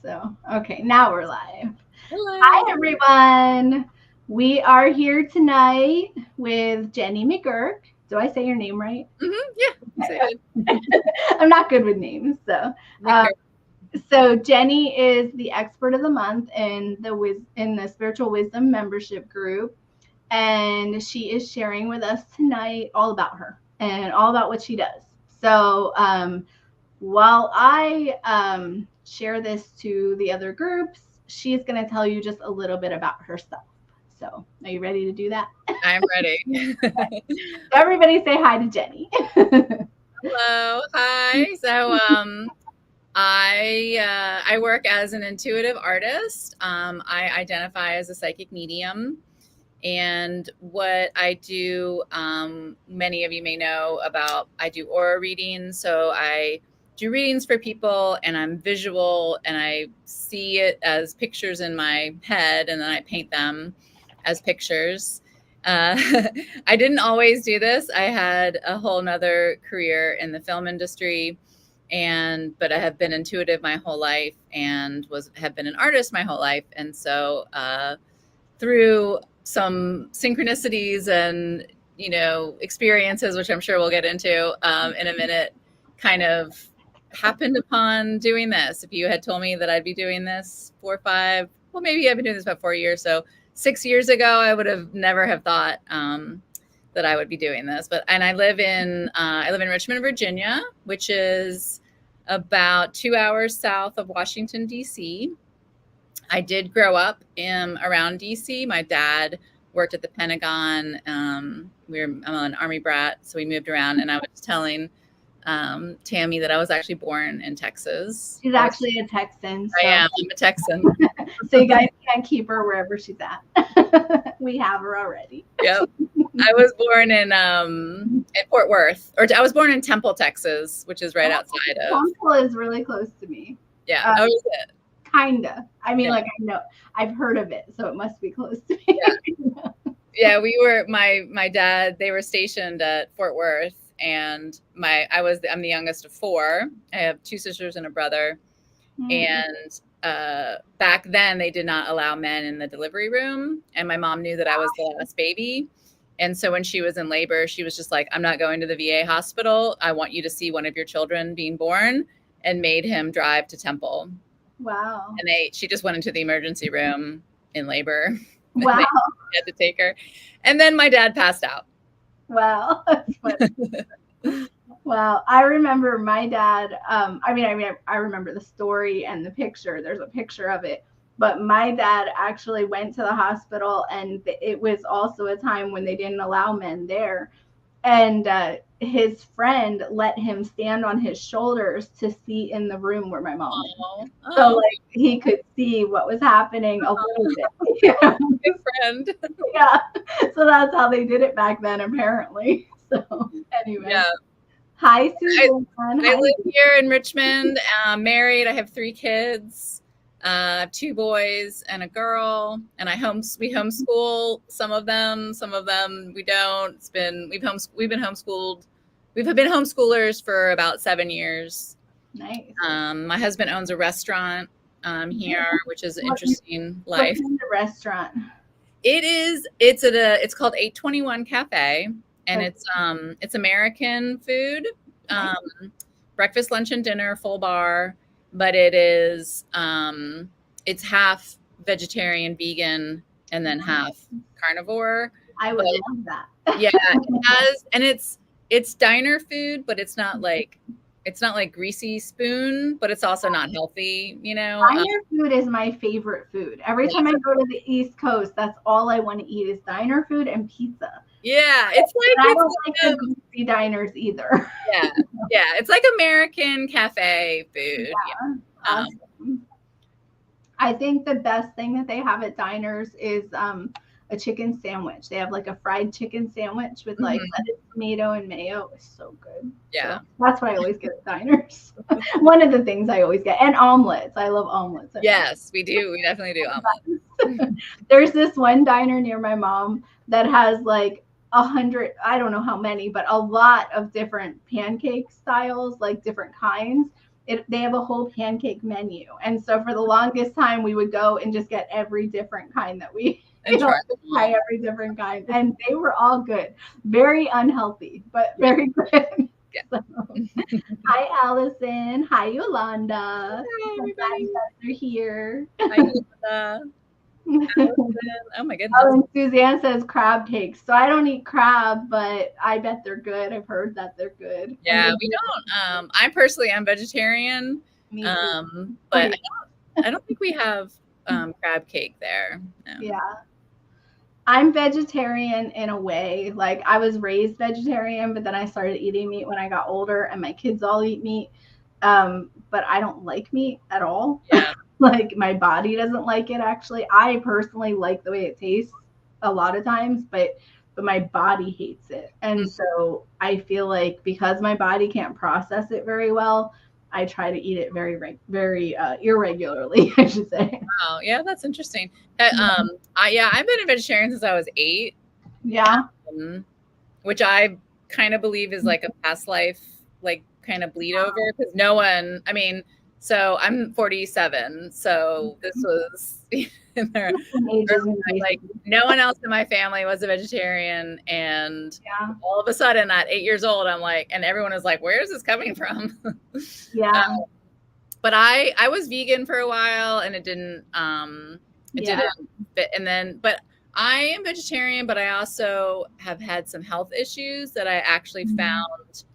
So, okay, now we're live. Hello. Hi, everyone. We are here tonight with Jenny McGurk. Do I say your name right? Yeah, say it. I'm not good with names. So Jenny is the expert of the month in the spiritual wisdom membership group, and she is sharing with us tonight all about her and all about what she does. So while I share this to the other groups, she's going to tell you just a little bit about herself. So, are you ready to do that? I'm ready. Everybody say hi to Jenny. Hello. Hi. So I work as an intuitive artist. I identify as a psychic medium. And what I do, many of you may know about, I do aura readings. So I do readings for people, and I'm visual, and I see it as pictures in my head, and then I paint them as pictures. I didn't always do this. I had a whole nother career in the film industry, but I have been intuitive my whole life and have been an artist my whole life. And so through some synchronicities and experiences, which I'm sure we'll get into in a minute, kind of happened upon doing this. If you had told me that I'd be doing this 4 or 5, well, maybe I've been doing this about 4 years, so 6 years ago, I would have never have thought that I would be doing this. And I live in Richmond, Virginia, which is about 2 hours south of Washington, D.C. I did grow up around DC. My dad worked at the Pentagon. I'm an Army brat, so we moved around. And I was telling Tammy that I was actually born in Texas. She's actually a Texan. So. I am. I'm a Texan. So you guys can't keep her wherever she's at. We have her already. Yep. I was born in Fort Worth, or I was born in Temple, Texas, which is right outside of. Temple is really close to me. Yeah. Is it? Kinda. I mean, I know I've heard of it, so it must be close to me. Yeah. Yeah, we were my dad. They were stationed at Fort Worth, and I'm the youngest of 4. I have 2 sisters and a brother, and back then they did not allow men in the delivery room, and my mom knew that I was the last baby. And so when she was in labor, she was just like, I'm not going to the VA hospital. I want you to see one of your children being born, and made him drive to Temple. Wow. And she just went into the emergency room in labor. Wow. They had to take her. And then my dad passed out. Wow. That's funny. Wow. I remember my dad. I remember the story and the picture. There's a picture of it. But my dad actually went to the hospital, and it was also a time when they didn't allow men there. And his friend let him stand on his shoulders to see in the room where my mom is. So he could see what was happening a little bit. Good friend. Yeah. So that's how they did it back then, apparently. So anyway. Yeah. Hi, Susan. I live here in Richmond. Married. I have 3 kids. 2 boys and a girl, and we homeschool some of them we don't. We've been homeschooled. We've been homeschoolers for about 7 years. Nice. My husband owns a restaurant here, which is an interesting life. What's in the restaurant? It's called 821 Cafe, and it's American food, breakfast, lunch, and dinner, full bar. But it is, it's half vegetarian, vegan, and then half carnivore. I would love that. Yeah, it has, and it's diner food, but it's not like greasy spoon, but it's also not healthy, Diner food is my favorite food. Every time I go to the East Coast, that's all I want to eat is diner food and pizza. Yeah, it's like I don't like the greasy diners either. Yeah, it's like American cafe food. Yeah. Awesome. I think the best thing that they have at diners is a chicken sandwich. They have like a fried chicken sandwich with like lettuce, tomato, and mayo. It's so good. Yeah, so that's what I always get at diners. One of the things I always get, and omelets. I love omelets. Yes, we do. We definitely do omelets. There's this one diner near my mom that has like 100, I don't know how many, but a lot of different pancake styles, like different kinds. they have a whole pancake menu. And so for the longest time, we would go and just get every different kind that we try every different kind. And they were all good. Very unhealthy, but very good. Yeah. So, hi, Allison. Hi, Yolanda. Hi, everybody. You're here. Hi, Yolanda. Oh my goodness. Oh, and Suzanne says crab cakes. So I don't eat crab, but I bet they're good. I've heard that they're good. Yeah, we don't. I personally am vegetarian, but I don't think we have crab cake there. No. Yeah. I'm vegetarian in a way. Like I was raised vegetarian, but then I started eating meat when I got older, and my kids all eat meat. But I don't like meat at all. Yeah. Like my body doesn't like it actually. I personally like the way it tastes a lot of times, but my body hates it. And so I feel like because my body can't process it very well, I try to eat it very irregularly, I should say. Wow, yeah, that's interesting. I've been a vegetarian since I was 8. Yeah. Which I kind of believe is like a past life, like kind of bleed over, because no one, I mean, so I'm 47, so this was like no one else in my family was a vegetarian, and all of a sudden at 8 years old, I'm like, and everyone is like, where is this coming from? Yeah. But I was vegan for a while, and it didn't fit. And then, but I am vegetarian, but I also have had some health issues that I actually found,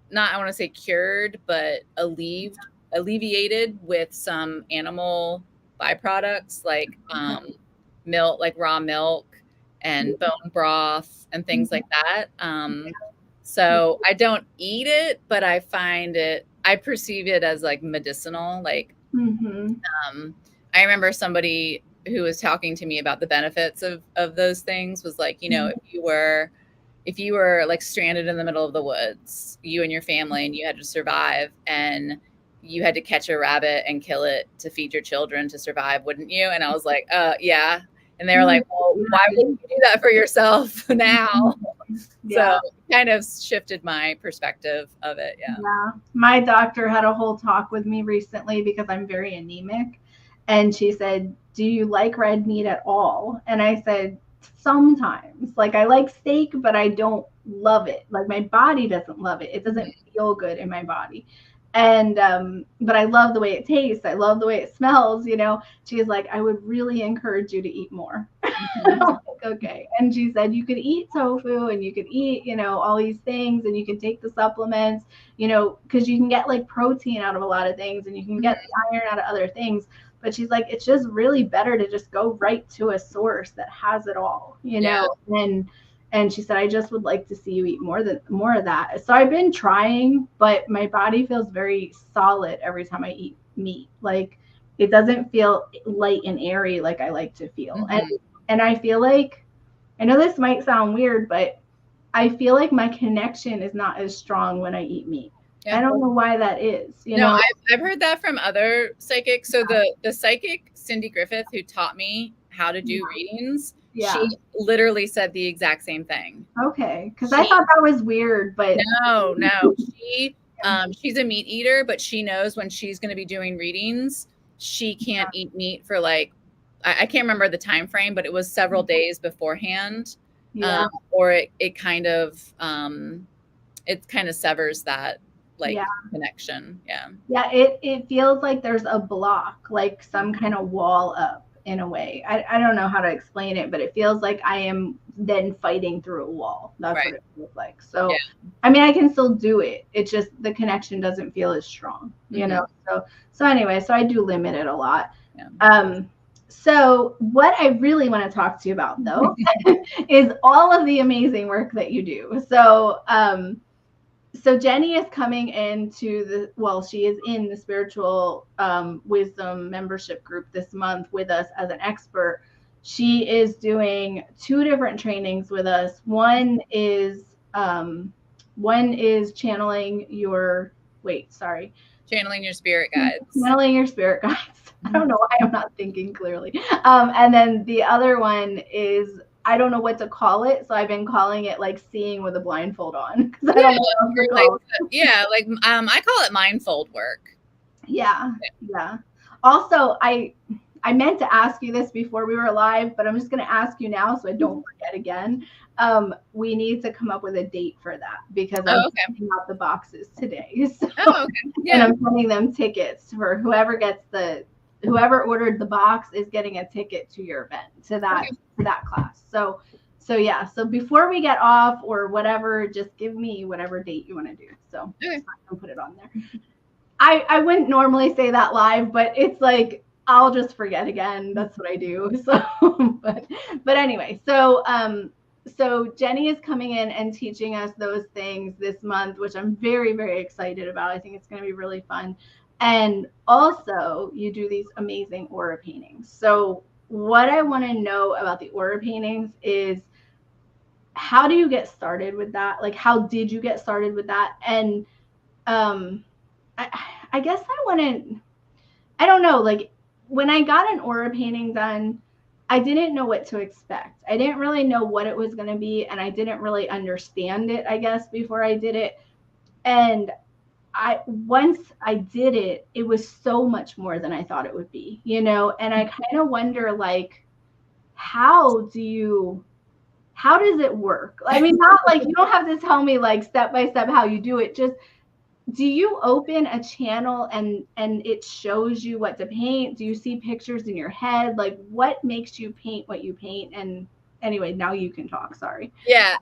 not, I want to say cured, but alleviated with some animal byproducts like milk, like raw milk and bone broth and things like that. So I don't eat it, but I perceive it as like medicinal. Like, I remember somebody who was talking to me about the benefits of those things was like, you know, if you were like stranded in the middle of the woods, you and your family, and you had to survive, and you had to catch a rabbit and kill it to feed your children to survive, wouldn't you? And I was like, yeah. And they were like, well, why wouldn't you do that for yourself now? So it kind of shifted my perspective of it. Yeah. My doctor had a whole talk with me recently because I'm very anemic. And she said, do you like red meat at all? And I said, sometimes. Like I like steak, but I don't love it. Like my body doesn't love it. It doesn't feel good in my body. And but I love the way it tastes. I love the way it smells, you know. She's like, I would really encourage you to eat more. I'm like, okay. And she said you could eat tofu, and you could eat, you know, all these things, and you can take the supplements, you know, because you can get like protein out of a lot of things, and you can get the iron out of other things. But she's like, it's just really better to just go right to a source that has it all, you know. And she said, I just would like to see you eat more of that. So I've been trying, but my body feels very solid every time I eat meat. Like it doesn't feel light and airy like I like to feel. And I feel like, I know this might sound weird, but I feel like my connection is not as strong when I eat meat. I don't know why that is. You know? I've heard that from other psychics. So the psychic Cindy Griffith, who taught me how to do readings, she literally said the exact same thing. Okay, because I thought that was weird, but no, she's a meat eater, but she knows when she's going to be doing readings, she can't eat meat for like, I can't remember the time frame, but it was several days beforehand, or it kind of severs that connection. It feels like there's a block, like some kind of wall up in a way. I don't know how to explain it, but it feels like I am then fighting through a wall. That's what it feels like. So I mean, I can still do it, it's just the connection doesn't feel as strong, you know. So anyway, so I do limit it a lot. So what I really want to talk to you about though is all of the amazing work that you do. So Jenny is coming into she is in the spiritual wisdom membership group this month with us as an expert. She is doing 2 different trainings with us. One is channeling your spirit guides. Channeling your spirit guides. I don't know why I'm not thinking clearly. And then the other one is I don't know what to call it, so I've been calling it like seeing with a blindfold on, because I don't know what else to call it. I call it mindfold work. Yeah. Also, I meant to ask you this before we were live, but I'm just going to ask you now so I don't forget again. We need to come up with a date for that, because I'm sending out the boxes today. So, and I'm sending them tickets for whoever ordered the box is getting a ticket to your event, to that class. So before we get off or whatever, just give me whatever date you want to do. So I can put it on there. I wouldn't normally say that live, but it's like I'll just forget again. That's what I do. So, but anyway, so Jenny is coming in and teaching us those things this month, which I'm very, very excited about. I think it's going to be really fun. And also, you do these amazing aura paintings. So what I want to know about the aura paintings is, how do you get started with that? Like, how did you get started with that? And I guess I don't know, like when I got an aura painting done, I didn't know what to expect. I didn't really know what it was going to be, and I didn't really understand it, I guess, before I did it. And once I did it, it was so much more than I thought it would be, and I kind of wonder, like, how does it work? I mean, not like you don't have to tell me like step by step how you do it. Just, do you open a channel and it shows you what to paint? Do you see pictures in your head? Like, what makes you paint what you paint? And anyway, now you can talk. Sorry. Yeah.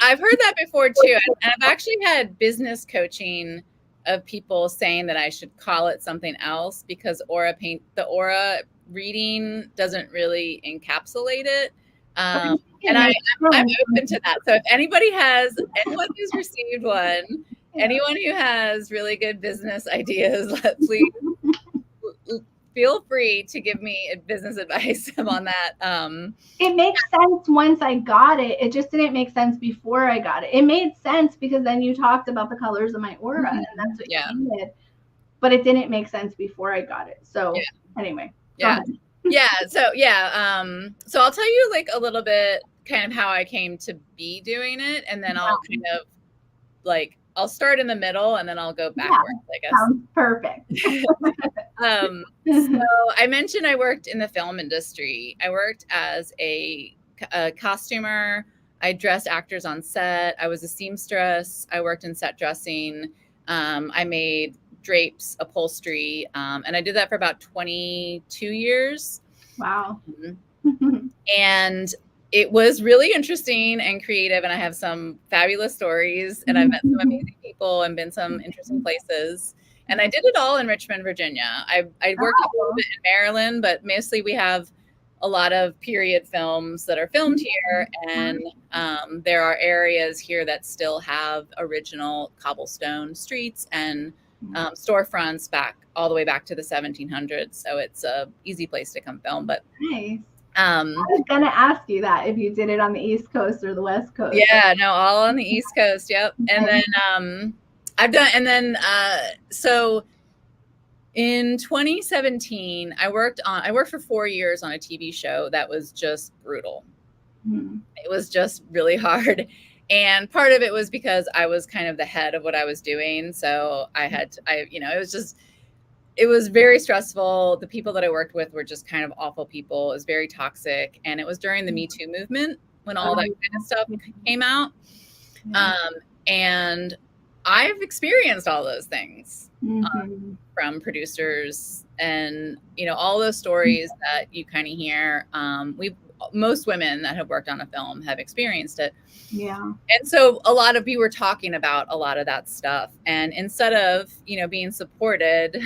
I've heard that before too. And I've actually had business coaching of people saying that I should call it something else, because the aura reading doesn't really encapsulate it. And I'm open to that. So if anyone who's received one, anyone who has really good business ideas, please feel free to give me business advice on that. It makes sense once I got it. It just didn't make sense before I got it. It made sense because then you talked about the colors of my aura, and that's what you did. But it didn't make sense before I got it. So anyway. So I'll tell you like a little bit kind of how I came to be doing it, and then I'll kind of like I'll start in the middle and then I'll go backwards, I guess. Sounds perfect. So I mentioned I worked in the film industry. I worked as a costumer. I dressed actors on set. I was a seamstress. I worked in set dressing. I made drapes, upholstery, and I did that for about 22 years. Wow. And it was really interesting and creative, and I have some fabulous stories, and I've met some amazing people and been some interesting places. And I did it all in Richmond, Virginia. I worked a little bit in Maryland, but mostly we have a lot of period films that are filmed here, and there are areas here that still have original cobblestone streets and storefronts all the way back to the 1700s. So it's a easy place to come film. But nice. I was gonna ask you that if you did it on the East Coast or the West Coast. Yeah, no, all on the East Coast. Yep. And then so in 2017, I worked for 4 years on a TV show that was just brutal. It was just really hard. And part of it was because I was kind of the head of what I was doing. So it was very stressful. The people that I worked with were just kind of awful people. It was very toxic. And it was during the Me Too movement when all that kind of stuff came out. And I've experienced all those things from producers and, all those stories that you kind of hear. Most women that have worked on a film have experienced it. Yeah. And so a lot of you were talking about a lot of that stuff. And instead of, being supported,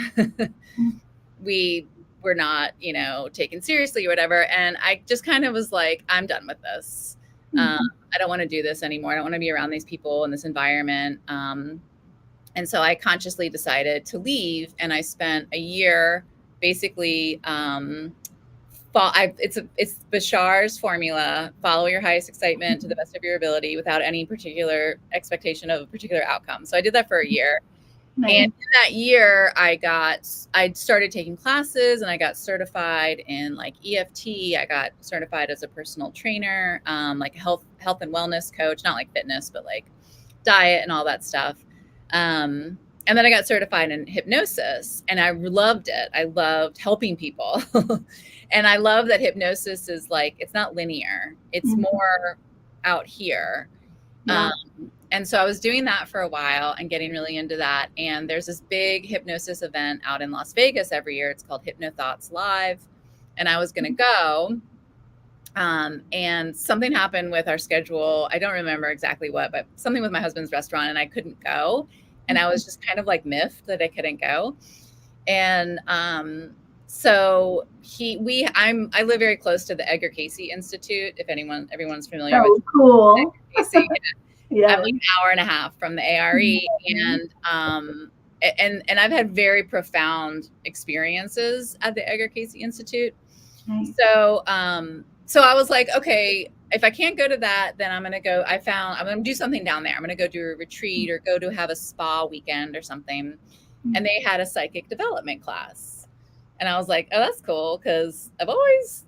we were not, taken seriously or whatever. And I just kind of was like, I'm done with this. I don't want to do this anymore. I don't want to be around these people in this environment. And so I consciously decided to leave, and I spent a year basically it's Bashar's formula: follow your highest excitement to the best of your ability without any particular expectation of a particular outcome. So I did that for a year, Nice. And in that year, I started taking classes and I got certified in like EFT. I got certified as a personal trainer, like a health and wellness coach, not like fitness, but like diet and all that stuff. And then I got certified in hypnosis and I loved it. I loved helping people. And I love that hypnosis is like, it's not linear. It's more out here. Yeah. And so I was doing that for a while and getting really into that. And there's this big hypnosis event out in Las Vegas every year. It's called HypnoThoughts Live. And I was going to go. And something happened with our schedule. I don't remember exactly what, but something with my husband's restaurant and I couldn't go. And I was just kind of like miffed that I couldn't go. And so I live very close to the Edgar Cayce Institute. If everyone's familiar with cool. Edgar Cayce. Yeah. I'm like an hour and a half from the ARE, and I've had very profound experiences at the Edgar Cayce Institute. Nice. So I was like, okay, if I can't go to that, then I'm going to do something down there. I'm going to go do a retreat or go to have a spa weekend or something. And they had a psychic development class. And I was like, oh, that's cool. Cause I've always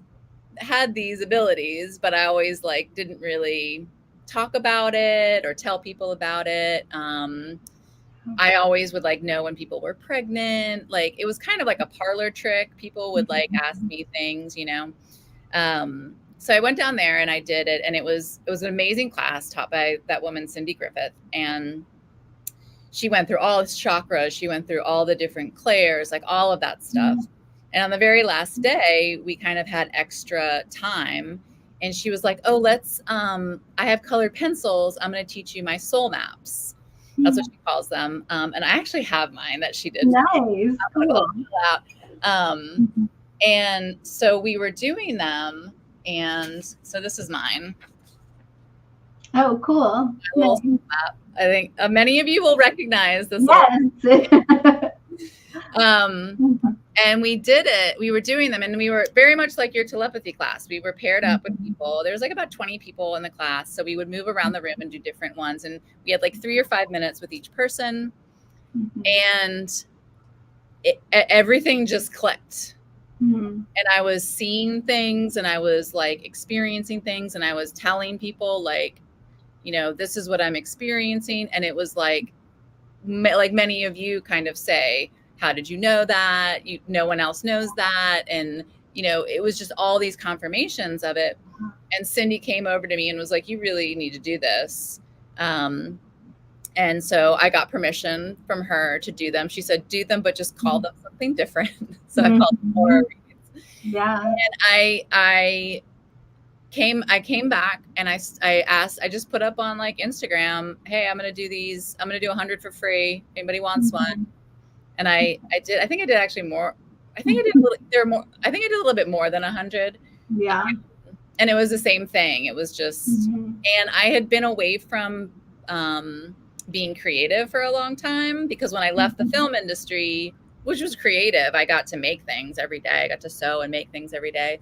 had these abilities, but I always like didn't really talk about it or tell people about it. I always would like know when people were pregnant. Like it was kind of like a parlor trick. People would like ask me things, you know. So I went down there and I did it, and it was an amazing class taught by that woman, Cindy Griffith. And she went through all its chakras. She went through all the different clairs, like all of that stuff. And on the very last day, we kind of had extra time. And she was like, oh, I have colored pencils. I'm going to teach you my soul maps. That's what she calls them. And I actually have mine that she did. Nice. Cool. And so we were doing them. And so this is mine. Oh, cool. Nice. Map. I think many of you will recognize this. Yes. And we did it. We were doing them, and we were very much like your telepathy class. We were paired up with people. There was like about 20 people in the class. So we would move around the room and do different ones. And we had like 3 or 5 minutes with each person. And everything just clicked. And I was seeing things, and I was like experiencing things, and I was telling people like, you know, this is what I'm experiencing. And it was like many of you kind of say, how did you know that? No one else knows that. And, you know, it was just all these confirmations of it. And Cindy came over to me and was like, you really need to do this. And so I got permission from her to do them. She said, do them, but just call them something different. So I called them aura readings. Yeah. And I came back and I just put up on like Instagram, hey, I'm going to do these. I'm going to do 100 for free. Anybody wants one? And I think I did actually more. I think I did I think I did a little bit more than 100. Yeah. And it was the same thing. It was just, and I had been away from being creative for a long time, because when I left the film industry, which was creative, I got to make things every day. I got to sew and make things every day.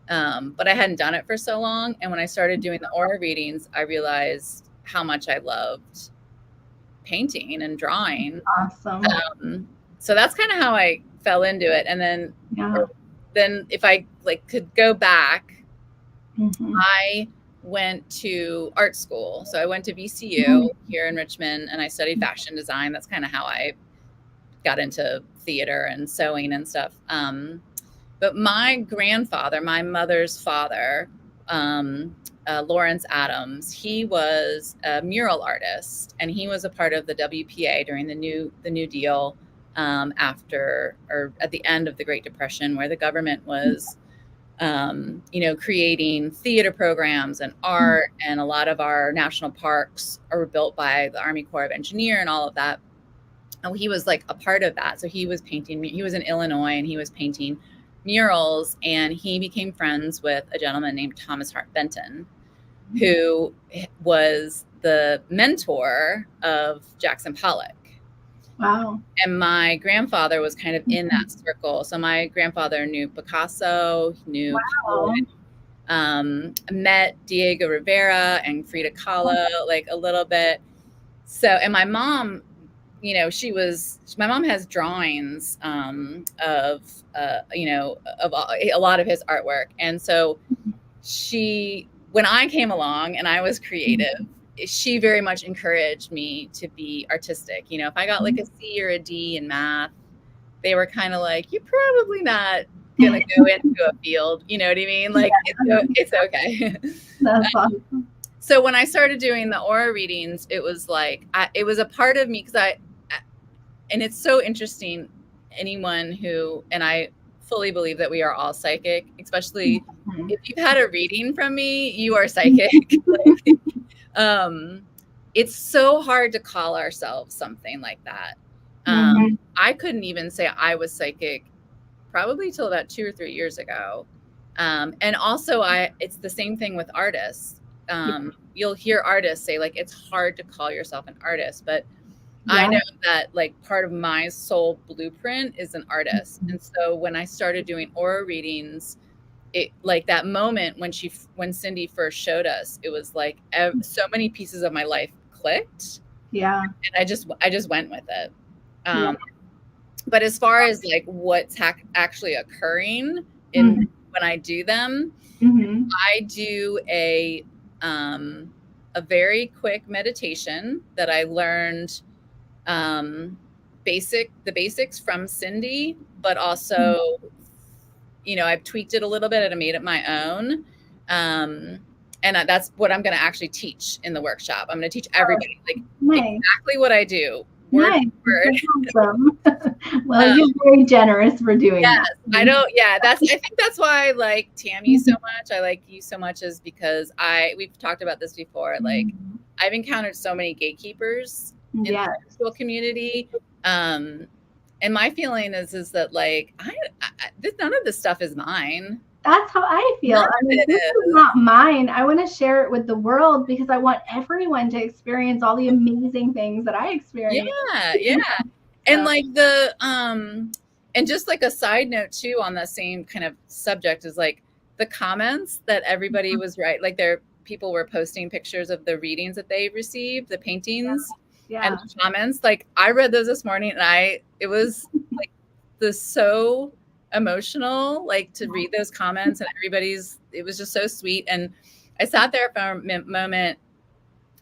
But I hadn't done it for so long. And when I started doing the aura readings, I realized how much I loved painting and drawing. Awesome. So that's kind of how I fell into it. And then if I like could go back, I went to art school. So I went to VCU here in Richmond, and I studied fashion design. That's kind of how I got into theater and sewing and stuff. But my grandfather, my mother's father, Lawrence Adams, he was a mural artist, and he was a part of the WPA during the New Deal, after or at the end of the Great Depression, where the government was, creating theater programs and art, and a lot of our national parks are built by the Army Corps of Engineers and all of that. And he was like a part of that. So he was painting. He was in Illinois, and he was painting murals, and he became friends with a gentleman named Thomas Hart Benton, who was the mentor of Jackson Pollock. Wow. And my grandfather was kind of in that circle. So my grandfather knew Picasso, knew met Diego Rivera and Frida Kahlo like a little bit. So, and my mom my mom has drawings of of a lot of his artwork. And so when I came along and I was creative, she very much encouraged me to be artistic. If I got like a C or a D in math, they were kind of like, you're probably not gonna go into a field, you know what I mean? Like, it's okay. That's awesome. So when I started doing the aura readings, it was like, it was a part of me, and it's so interesting, and I fully believe that we are all psychic, especially if you've had a reading from me, you are psychic. It's so hard to call ourselves something like that. I couldn't even say I was psychic probably till about 2 or 3 years ago. And also it's the same thing with artists. You'll hear artists say like, it's hard to call yourself an artist, but I know that like part of my soul blueprint is an artist. And so when I started doing aura readings, it like that moment when Cindy first showed us, it was like so many pieces of my life clicked. Yeah. And I just went with it. But as far as like what's actually occurring when I do them, I do a very quick meditation that I learned the basics from Cindy, but also, I've tweaked it a little bit and I made it my own. And that's what I'm going to actually teach in the workshop. I'm going to teach everybody exactly what I do. Word for word. Awesome. Well, you're very generous for doing that. I think that's why I like Tammy so much. I like you so much is because we've talked about this before. Like I've encountered so many gatekeepers in the spiritual community. And my feeling is that like, none of this stuff is mine. That's how I feel. This is not mine. I want to share it with the world because I want everyone to experience all the amazing things that I experienced. Yeah. And like and just like a side note too, on the same kind of subject is like the comments that everybody was like people were posting pictures of the readings that they received, the paintings and the comments. Like I read those this morning and it was like so emotional, like to read those comments and it was just so sweet. And I sat there for a moment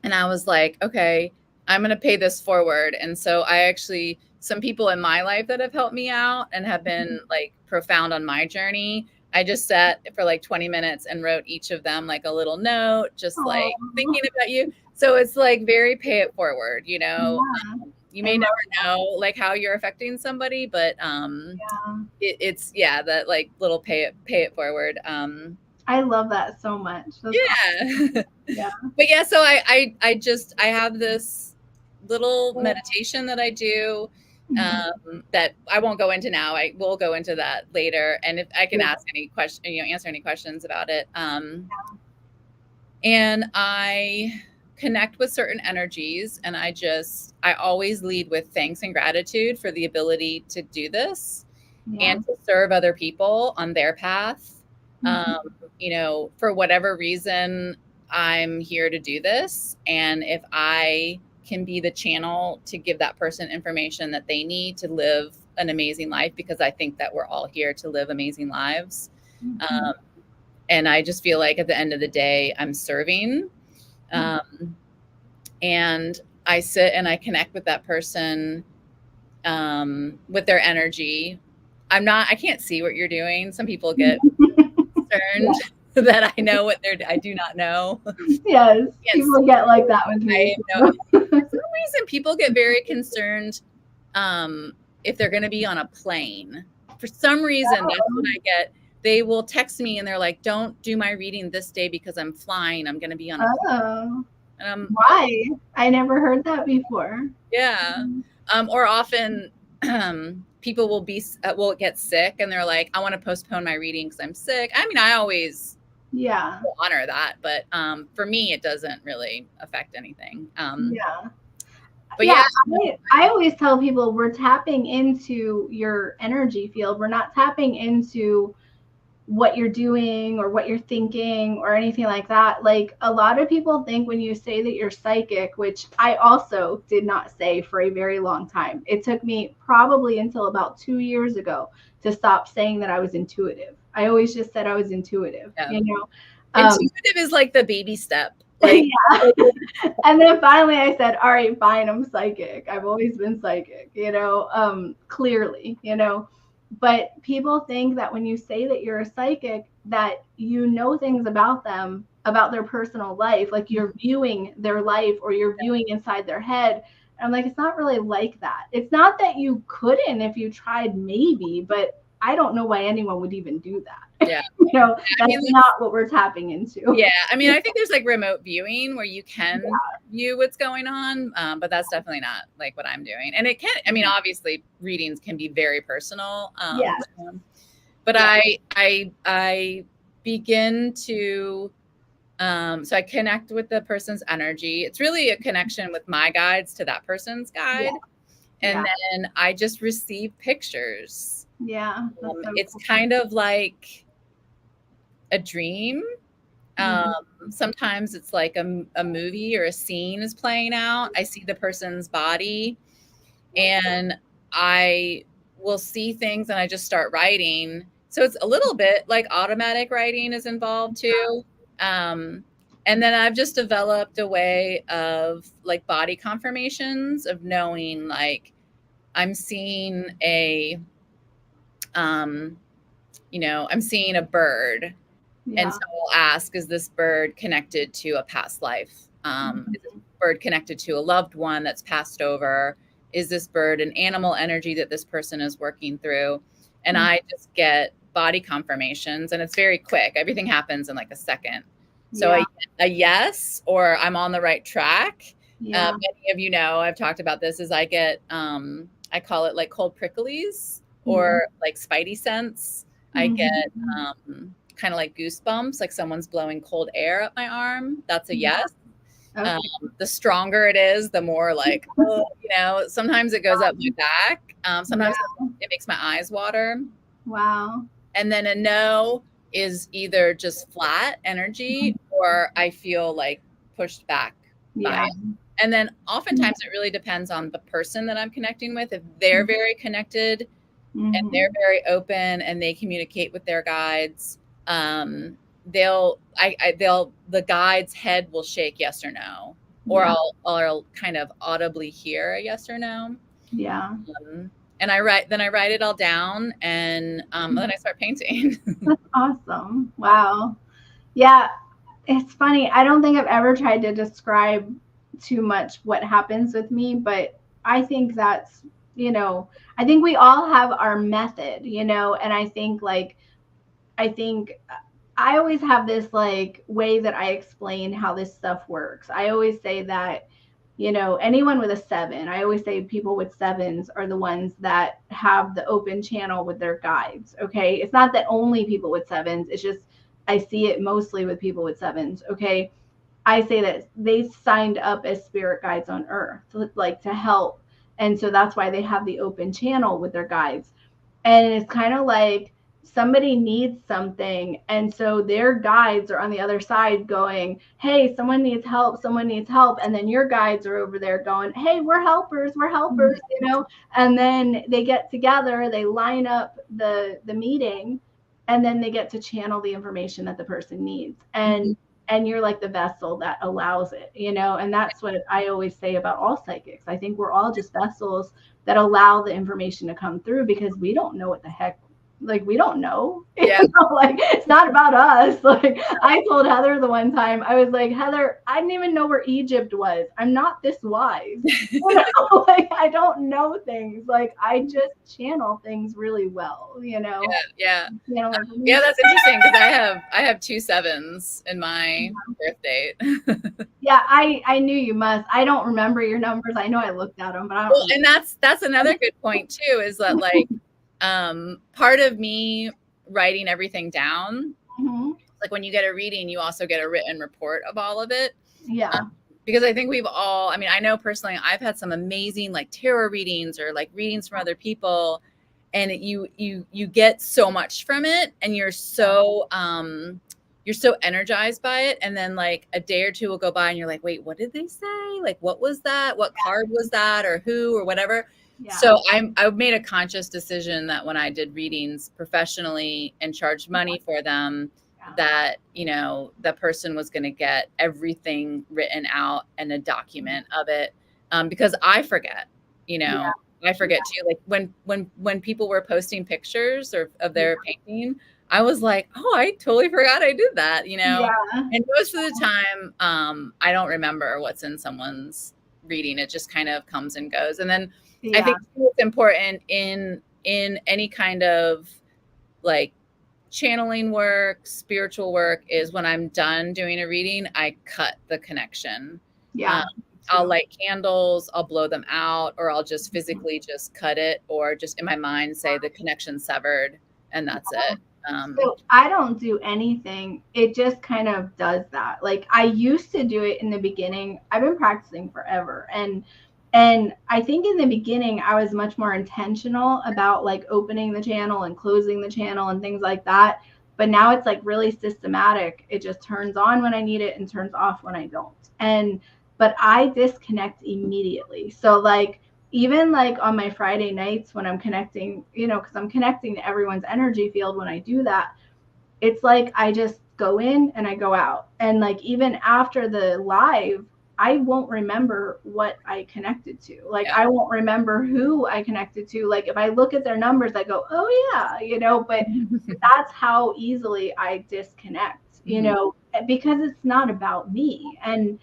and I was like, okay, I'm going to pay this forward. And so some people in my life that have helped me out and have been like profound on my journey, I just sat for like 20 minutes and wrote each of them like a little note, just like thinking about you. So it's like very pay it forward, you may never know like how you're affecting somebody, but it's that like little pay it forward. I love that so much. That's awesome. But so I have this little meditation that I do that I won't go into now. I will go into that later, and if I can ask any question, answer any questions about it. And I connect with certain energies, and I always lead with thanks and gratitude for the ability to do this and to serve other people on their path. For whatever reason, I'm here to do this. And if I can be the channel to give that person information that they need to live an amazing life, because I think that we're all here to live amazing lives. And I just feel like at the end of the day, I'm serving. And I sit and I connect with that person with their energy. I can't see what you're doing. Some people get concerned that I know what I do not know. Yes, people get like that with me. For some reason, people get very concerned if they're going to be on a plane. For some reason, that's what I get. They will text me and they're like, don't do my reading this day because I'm flying. I'm going to be on a plane. Why? I never heard that before. Yeah. Or often people will get sick and they're like, I want to postpone my reading because I'm sick. I mean, I always honor that, but for me, it doesn't really affect anything. But I always tell people we're tapping into your energy field. We're not tapping into what you're doing or what you're thinking or anything like that. Like a lot of people think when you say that you're psychic, which I also did not say for a very long time. It took me probably until about 2 years ago to stop saying that I was intuitive. I always just said I was intuitive, Yeah. you know. Intuitive is like the baby step. Like, yeah. And then finally I said, all right, fine, I'm psychic. I've always been psychic, you know, clearly, you know. But people think that when you say that you're a psychic, that you know things about them, about their personal life, like you're viewing their life or you're viewing inside their head. And I'm like, it's not really like that. It's not that you couldn't if you tried, maybe, but I don't know why anyone would even do that. yeah. You know, I that's mean, not what we're tapping into. Yeah. I mean, I think there's like remote viewing where you can view what's going on, but that's definitely not like what I'm doing. And it can, I mean, obviously readings can be very personal. Yeah. But I begin to, so I connect with the person's energy. It's really a connection with my guides to that person's guide. And then I just receive pictures. Yeah. It's kind of like a dream. Sometimes it's like a movie or a scene is playing out. I see the person's body and I will see things and I just start writing. So it's a little bit like automatic writing is involved too. And then I've just developed a way of like body confirmations of knowing like I'm seeing I'm seeing a bird. Yeah. And so I'll ask, is this bird connected to a past life? Is this bird connected to a loved one that's passed over? Is this bird an animal energy that this person is working through? And I just get body confirmations and it's very quick. Everything happens in like a second. So I get a yes, or I'm on the right track. Many of you know, I've talked about this, is I get, I call it like cold pricklies or like spidey sense. I get kind of like goosebumps, like someone's blowing cold air up my arm. That's a yes. Okay. The stronger it is, the more like, oh, you know, sometimes it goes up my back. Sometimes it makes my eyes water. Wow. And then a no is either just flat energy or I feel like pushed back by it. And then oftentimes it really depends on the person that I'm connecting with. If they're very connected and they're very open and they communicate with their guides, the guide's head will shake yes or no, or I'll kind of audibly hear a yes or no. Yeah. And I write it all down, and then I start painting. That's awesome. Wow. Yeah. It's funny. I don't think I've ever tried to describe too much what happens with me, but I think that's, you know, I think we all have our method, you know, and I think I always have this like way that I explain how this stuff works. I always say that, you know, anyone with a 7, I always say people with 7s are the ones that have the open channel with their guides. Okay. It's not that only people with 7s, it's just, I see it mostly with people with 7s. Okay. I say that they signed up as spirit guides on earth, like to help. And so that's why they have the open channel with their guides. And it's kind of like somebody needs something. And so their guides are on the other side going, hey, someone needs help. Someone needs help. And then your guides are over there going, hey, we're helpers, you know, and then they get together, they line up the meeting, and then they get to channel the information that the person needs. And you're like the vessel that allows it, you know, and that's what I always say about all psychics. I think we're all just vessels that allow the information to come through because we don't know what the heck, like, we don't know. Yeah. You know, like, it's not about us. Like, I told Heather the one time, I was like, Heather, I didn't even know where Egypt was. I'm not this wise. You know? Like, I don't know things. Like, I just channel things really well, you know? Yeah. Yeah, that's interesting because I have 2 7s in my birth date. Yeah, I knew you must. I don't remember your numbers. I know I looked at them, but I don't. Well, and that's another good point too, is that like part of me writing everything down, like when you get a reading, you also get a written report of all of it. Yeah. Because I think we've all, I mean, I know personally, I've had some amazing like tarot readings or like readings from other people. and you get so much from it, and you're so energized by it, and then like a day or two will go by and you're like, wait, what did they say? Like, what was that? What card was that, or who, or whatever. Yeah. So I made a conscious decision that when I did readings professionally and charged money for them, that, you know, the person was going to get everything written out and a document of it, because I forget, you know. I forget too. Like when people were posting pictures of their painting, I was like, oh, I totally forgot I did that, you know. And most of the time, I don't remember what's in someone's reading. It just kind of comes and goes. And then I think it's important in any kind of like channeling work, spiritual work, is when I'm done doing a reading, I cut the connection. I'll light candles, I'll blow them out, or I'll just physically just cut it, or just in my mind say the connection's severed, and that's it. So I don't do anything. It just kind of does that. Like I used to do it in the beginning. I've been practicing forever. And I think in the beginning I was much more intentional about like opening the channel and closing the channel and things like that. But now it's like really systematic. It just turns on when I need it and turns off when I don't. But I disconnect immediately. So like even like on my Friday nights when I'm connecting, you know, because I'm connecting to everyone's energy field when I do that, it's like I just go in and I go out. And like even after the live, I won't remember what I connected to. Like I won't remember who I connected to. Like if I look at their numbers, I go, oh yeah, you know, but that's how easily I disconnect, you know, because it's not about me. And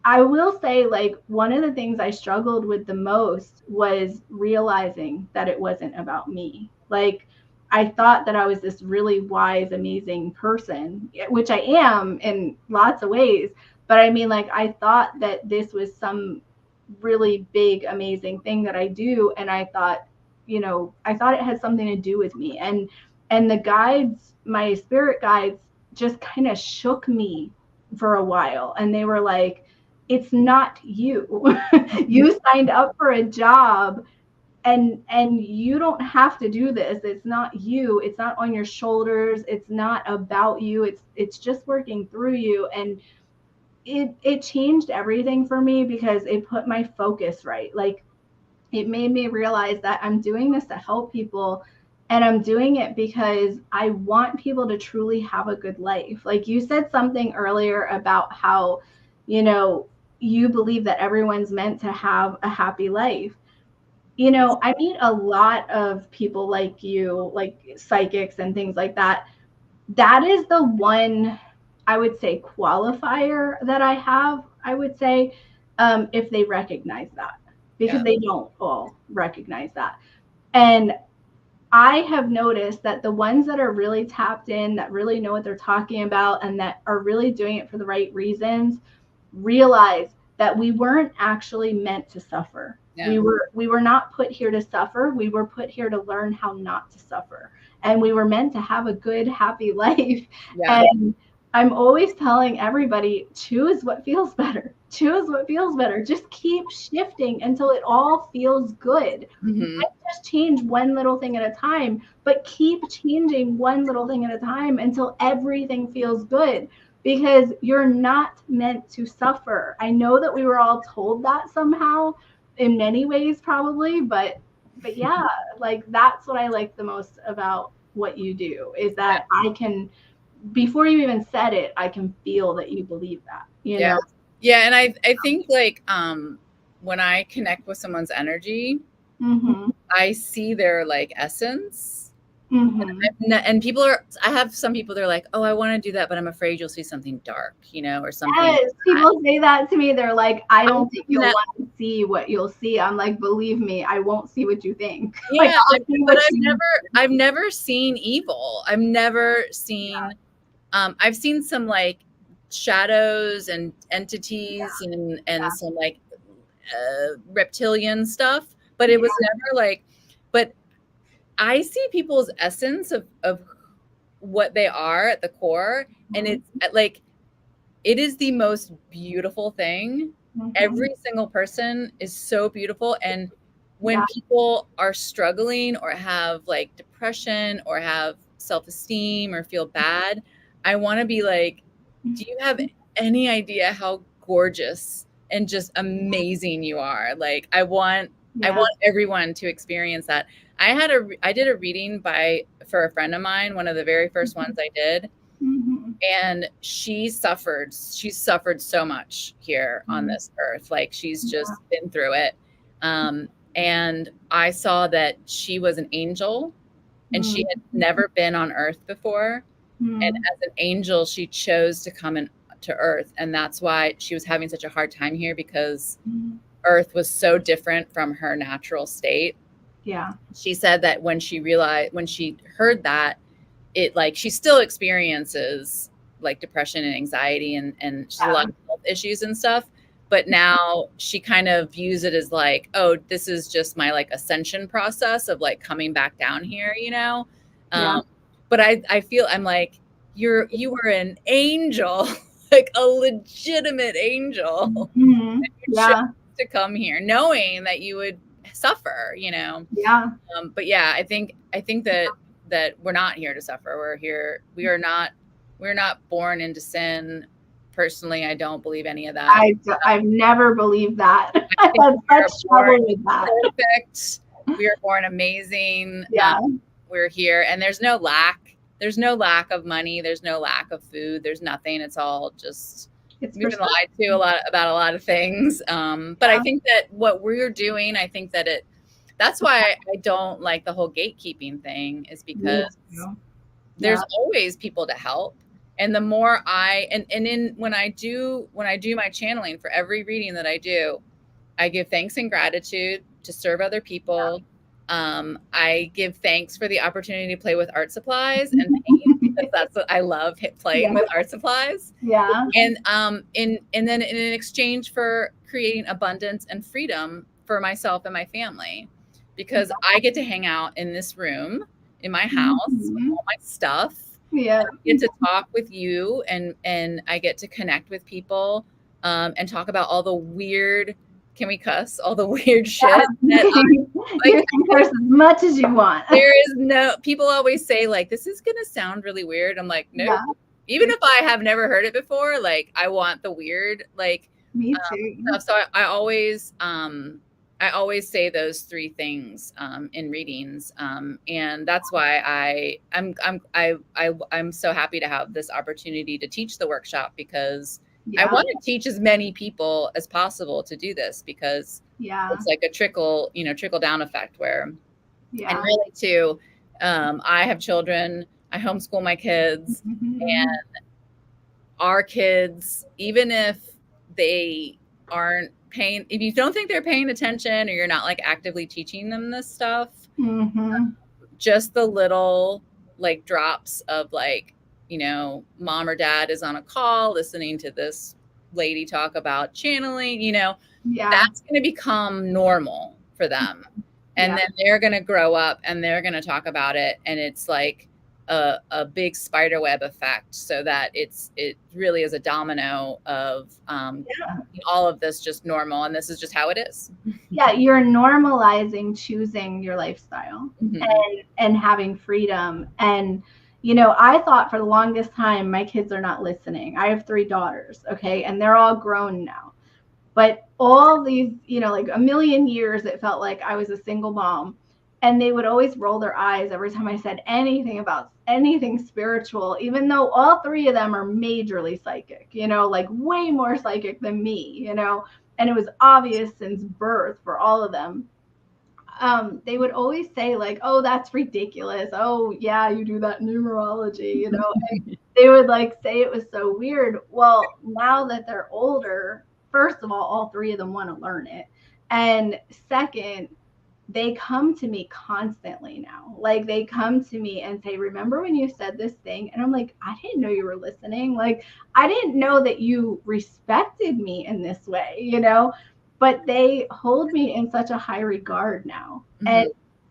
I will say, like, one of the things I struggled with the most was realizing that it wasn't about me. Like, I thought that I was this really wise, amazing person, which I am in lots of ways. But I mean, like, I thought that this was some really big, amazing thing that I do. And I thought, you know, I thought it had something to do with me. And the guides, my spirit guides, just kind of shook me for a while. And they were like, it's not you. You signed up for a job and you don't have to do this. It's not you. It's not on your shoulders. It's not about you. It's just working through you. And it changed everything for me because it put my focus right. Like it made me realize that I'm doing this to help people, and I'm doing it because I want people to truly have a good life. Like you said something earlier about how, you know, you believe that everyone's meant to have a happy life. You know, I meet a lot of people like you, like psychics and things like that. That is the one, I would say, qualifier that I have, I would say, if they recognize that, because they don't all recognize that. And I have noticed that the ones that are really tapped in, that really know what they're talking about, and that are really doing it for the right reasons, realize that we weren't actually meant to suffer. We were not put here to suffer. We were put here to learn how not to suffer. And we were meant to have a good, happy life. And I'm always telling everybody, choose what feels better. Choose what feels better. Just keep shifting until it all feels good. Just change one little thing at a time, but keep changing one little thing at a time until everything feels good. Because you're not meant to suffer. I know that we were all told that somehow, in many ways probably, but yeah, like that's what I like the most about what you do, is that I can, before you even said it, I can feel that you believe that, you know? Yeah, and I think like when I connect with someone's energy, I see their like essence. And people are, I have some people, they're like, oh, I want to do that, but I'm afraid you'll see something dark, you know, or something. Yes, people say that to me. They're like, I don't think you'll want to see what you'll see. I'm like, believe me, I won't see what you think. Yeah, like, but I've never seen evil. I've never seen, I've seen some like shadows and entities and some like reptilian stuff, but it was never like, but I see people's essence of what they are at the core. And it's like, it is the most beautiful thing. Every single person is so beautiful. And when people are struggling or have like depression or have self-esteem or feel bad, I want to be like, do you have any idea how gorgeous and just amazing you are? Like, I want everyone to experience that. I did a reading for a friend of mine, one of the very first ones I did. And she's suffered so much here on this earth. Like, she's just been through it. And I saw that she was an angel and she had never been on earth before. And as an angel, she chose to come to earth. And that's why she was having such a hard time here, because earth was so different from her natural state. Yeah. She said that when she heard that, it, like, she still experiences like depression and anxiety and she's a lot of health issues and stuff. But now she kind of views it as like, oh, this is just my like ascension process of like coming back down here, you know? But I feel, I'm like, you were an angel, like a legitimate angel. To come here knowing that you would suffer, you know? But yeah, I think that we're not here to suffer. We're not born into sin. Personally, I don't believe any of that. I've never believed that. I've had such trouble with that. Perfect. We are born amazing. We're here, and there's no lack. There's no lack of money. There's no lack of food. There's nothing. It's all just, we've been lied to about a lot of things. But I think that what we're doing, I think that that's why I don't like the whole gatekeeping thing, is because there's always people to help. And the more when I do my channeling, for every reading that I do, I give thanks and gratitude to serve other people. I give thanks for the opportunity to play with art supplies and paint, because that's what I love, playing with art supplies. And then in exchange for creating abundance and freedom for myself and my family, because I get to hang out in this room in my house with all my stuff. I get to talk with you, and I get to connect with people, and talk about all the weird, can we cuss? All the weird shit. You can curse as much as you want. There is people always say like, this is going to sound really weird. I'm like, no, even if I have never heard it before, like, I want the weird, like, me too. Stuff. So I always say those three things in readings, and that's why I'm so happy to have this opportunity to teach the workshop, because I want to teach as many people as possible to do this, because it's like a trickle down effect where, and really too, I have children, I homeschool my kids, and our kids, even if they aren't paying, if you don't think they're paying attention, or you're not like actively teaching them this stuff, just the little like drops of like, you know, mom or dad is on a call listening to this lady talk about channeling, you know, that's going to become normal for them. And then they're going to grow up and they're going to talk about it. And it's like a big spider web effect, so that it really is a domino of all of this just normal. And this is just how it is. You're normalizing choosing your lifestyle and having freedom. And you know, I thought for the longest time my kids are not listening. I have 3 daughters, okay, and they're all grown now. But all these, you know, like a million years, it felt like I was a single mom, and they would always roll their eyes every time I said anything about anything spiritual, even though all 3 of them are majorly psychic, you know, like way more psychic than me, you know, and it was obvious since birth for all of them. They would always say like, oh, that's ridiculous. Oh yeah, you do that numerology, you know. And they would like say it was so weird. Well, now that they're older, first of all 3 of them want to learn it. And second, they come to me constantly now. Like, they come to me and say, remember when you said this thing? And I'm like, I didn't know you were listening. Like, I didn't know that you respected me in this way, you know? But they hold me in such a high regard now.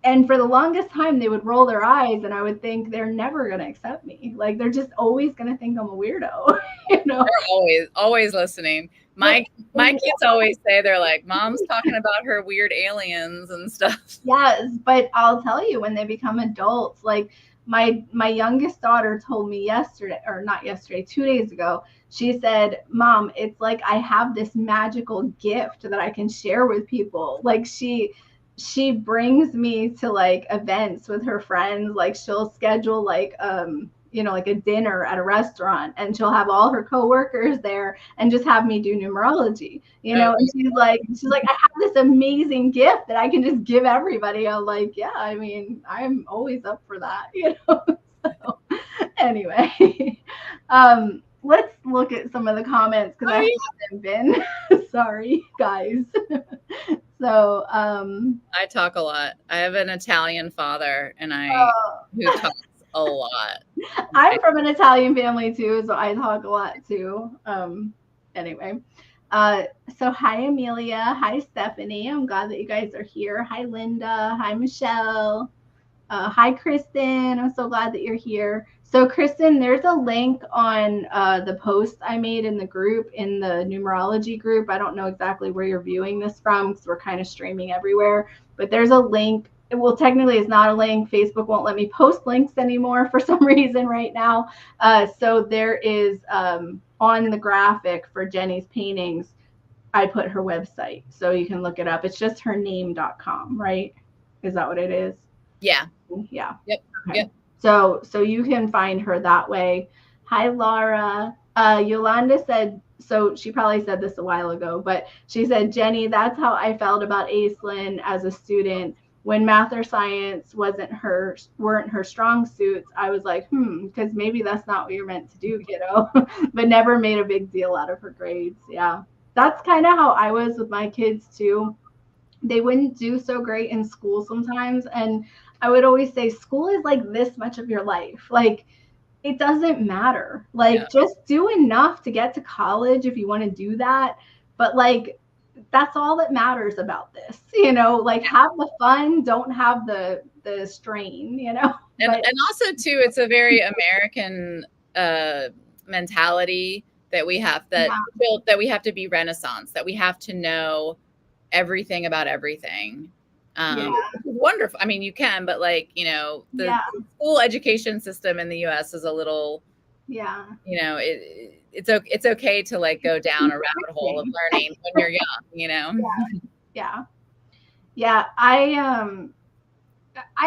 And for the longest time, they would roll their eyes, and I would think they're never going to accept me. Like, they're just always going to think I'm a weirdo, you know? They're always listening. My kids always say, they're like, Mom's talking about her weird aliens and stuff. Yes, but I'll tell you, when they become adults, like my youngest daughter told me yesterday, or not yesterday, 2 days ago, she said, Mom, it's like I have this magical gift that I can share with people. Like she brings me to like events with her friends. Like she'll schedule like like a dinner at a restaurant, and she'll have all her coworkers there and just have me do numerology, and she's like, I have this amazing gift that I can just give everybody. I'm like, yeah, I mean, I'm always up for that. So anyway, let's look at some of the comments, because I haven't been. Sorry, guys. So I talk a lot. I have an Italian father, and who talks a lot. I'm from an Italian family too, so I talk a lot too. Anyway, so hi Amelia, hi Stephanie. I'm glad that you guys are here. Hi Linda, hi Michelle, hi Kristen. I'm so glad that you're here. So Kristen, there's a link on the post I made in the group, in the numerology group. I don't know exactly where you're viewing this from, because we're kind of streaming everywhere, but there's a link. Well, technically it's not a link. Facebook won't let me post links anymore for some reason right now. So there is on the graphic for Jenny's paintings, I put her website, so you can look it up. It's just hername.com, right? Is that what it is? Yeah. Yeah. Yep. Okay. Yep. So you can find her that way. Hi, Laura. Yolanda said, so she probably said this a while ago, but she said, Jenny, that's how I felt about Aislinn as a student. When math or science weren't her strong suits, I was like, because maybe that's not what you're meant to do, kiddo. But never made a big deal out of her grades. Yeah. That's kind of how I was with my kids too. They wouldn't do so great in school sometimes, and I would always say, school is like this much of your life. Like, it doesn't matter. Like, just do enough to get to college if you want to do that. But like, that's all that matters about this, like, have the fun, don't have the strain, And also too, it's a very American mentality that we have, that we have to be Renaissance, that we have to know everything about everything. Wonderful. I mean, you can, but like, the school education system in the US is a little, it's okay to like go down a rabbit hole of learning when you're young, Yeah. I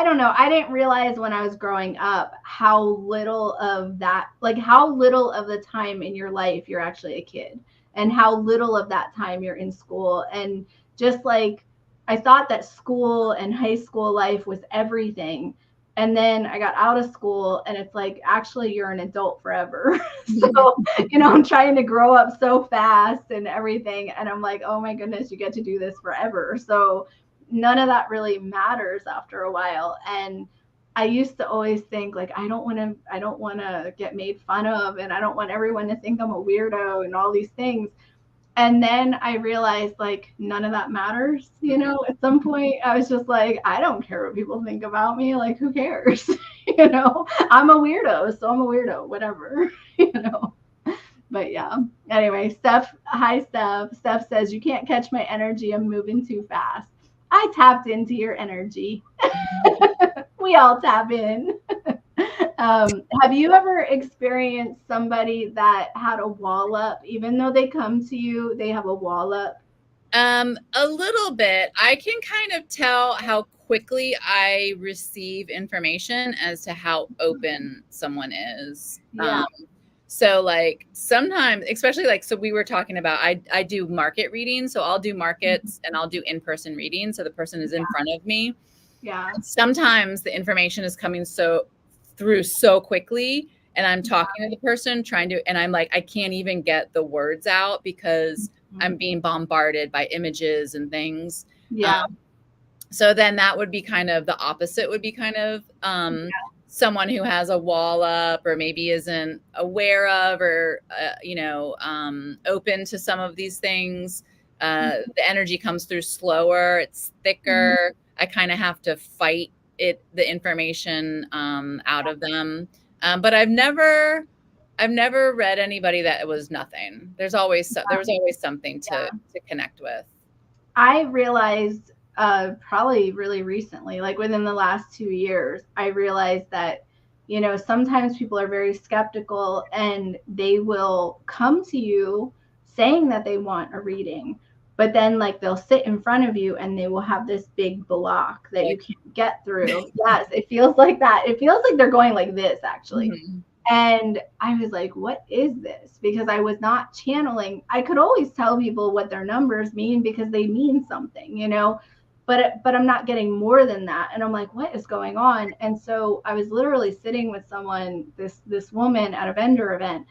don't know. I didn't realize when I was growing up how little of the time in your life you're actually a kid, and how little of that time you're in school. And just like, I thought that school and high school life was everything. And then I got out of school, and it's like, actually, you're an adult forever. So, I'm trying to grow up so fast and everything. And I'm like, oh my goodness, you get to do this forever. So none of that really matters after a while. And I used to always think, like, I don't want to get made fun of, and I don't want everyone to think I'm a weirdo and all these things. And then I realized, like, none of that matters. At some point I was just like, I don't care what people think about me. Like, who cares? I'm a weirdo, so I'm a weirdo, whatever. But yeah. Anyway, Steph, hi Steph. Steph says, you can't catch my energy. I'm moving too fast. I tapped into your energy. We all tap in. Have you ever experienced somebody that had a wall up, even though they come to you, they have a wall up? A little bit. I can kind of tell how quickly I receive information as to how open someone is. Yeah. So like sometimes, especially like, so we were talking about, I do market readings. So I'll do markets and I'll do in-person readings. So the person is in front of me. Yeah. And sometimes the information is coming through so quickly, and I'm talking to the person and I'm like, I can't even get the words out because I'm being bombarded by images and things. Yeah. So then that would be kind of the opposite, would be kind of someone who has a wall up, or maybe isn't aware of, or, open to some of these things. The energy comes through slower, it's thicker. I kind of have to fight the information out of them. But I've never I've never read anybody that it was nothing. There was always something Yeah. to connect with. I realized probably really recently, like within the last 2 years, I realized that, sometimes people are very skeptical and they will come to you saying that they want a reading, but then like they'll sit in front of you and they will have this big block that you Like, can't get through. Yes, it feels like that. It feels like they're going like this actually. mhm. And I was like, what is this? Because I was not channeling. I could always tell people what their numbers mean because they mean something, but I'm not getting more than that. And I'm like, what is going on? And so I was literally sitting with someone, this woman at a vendor event,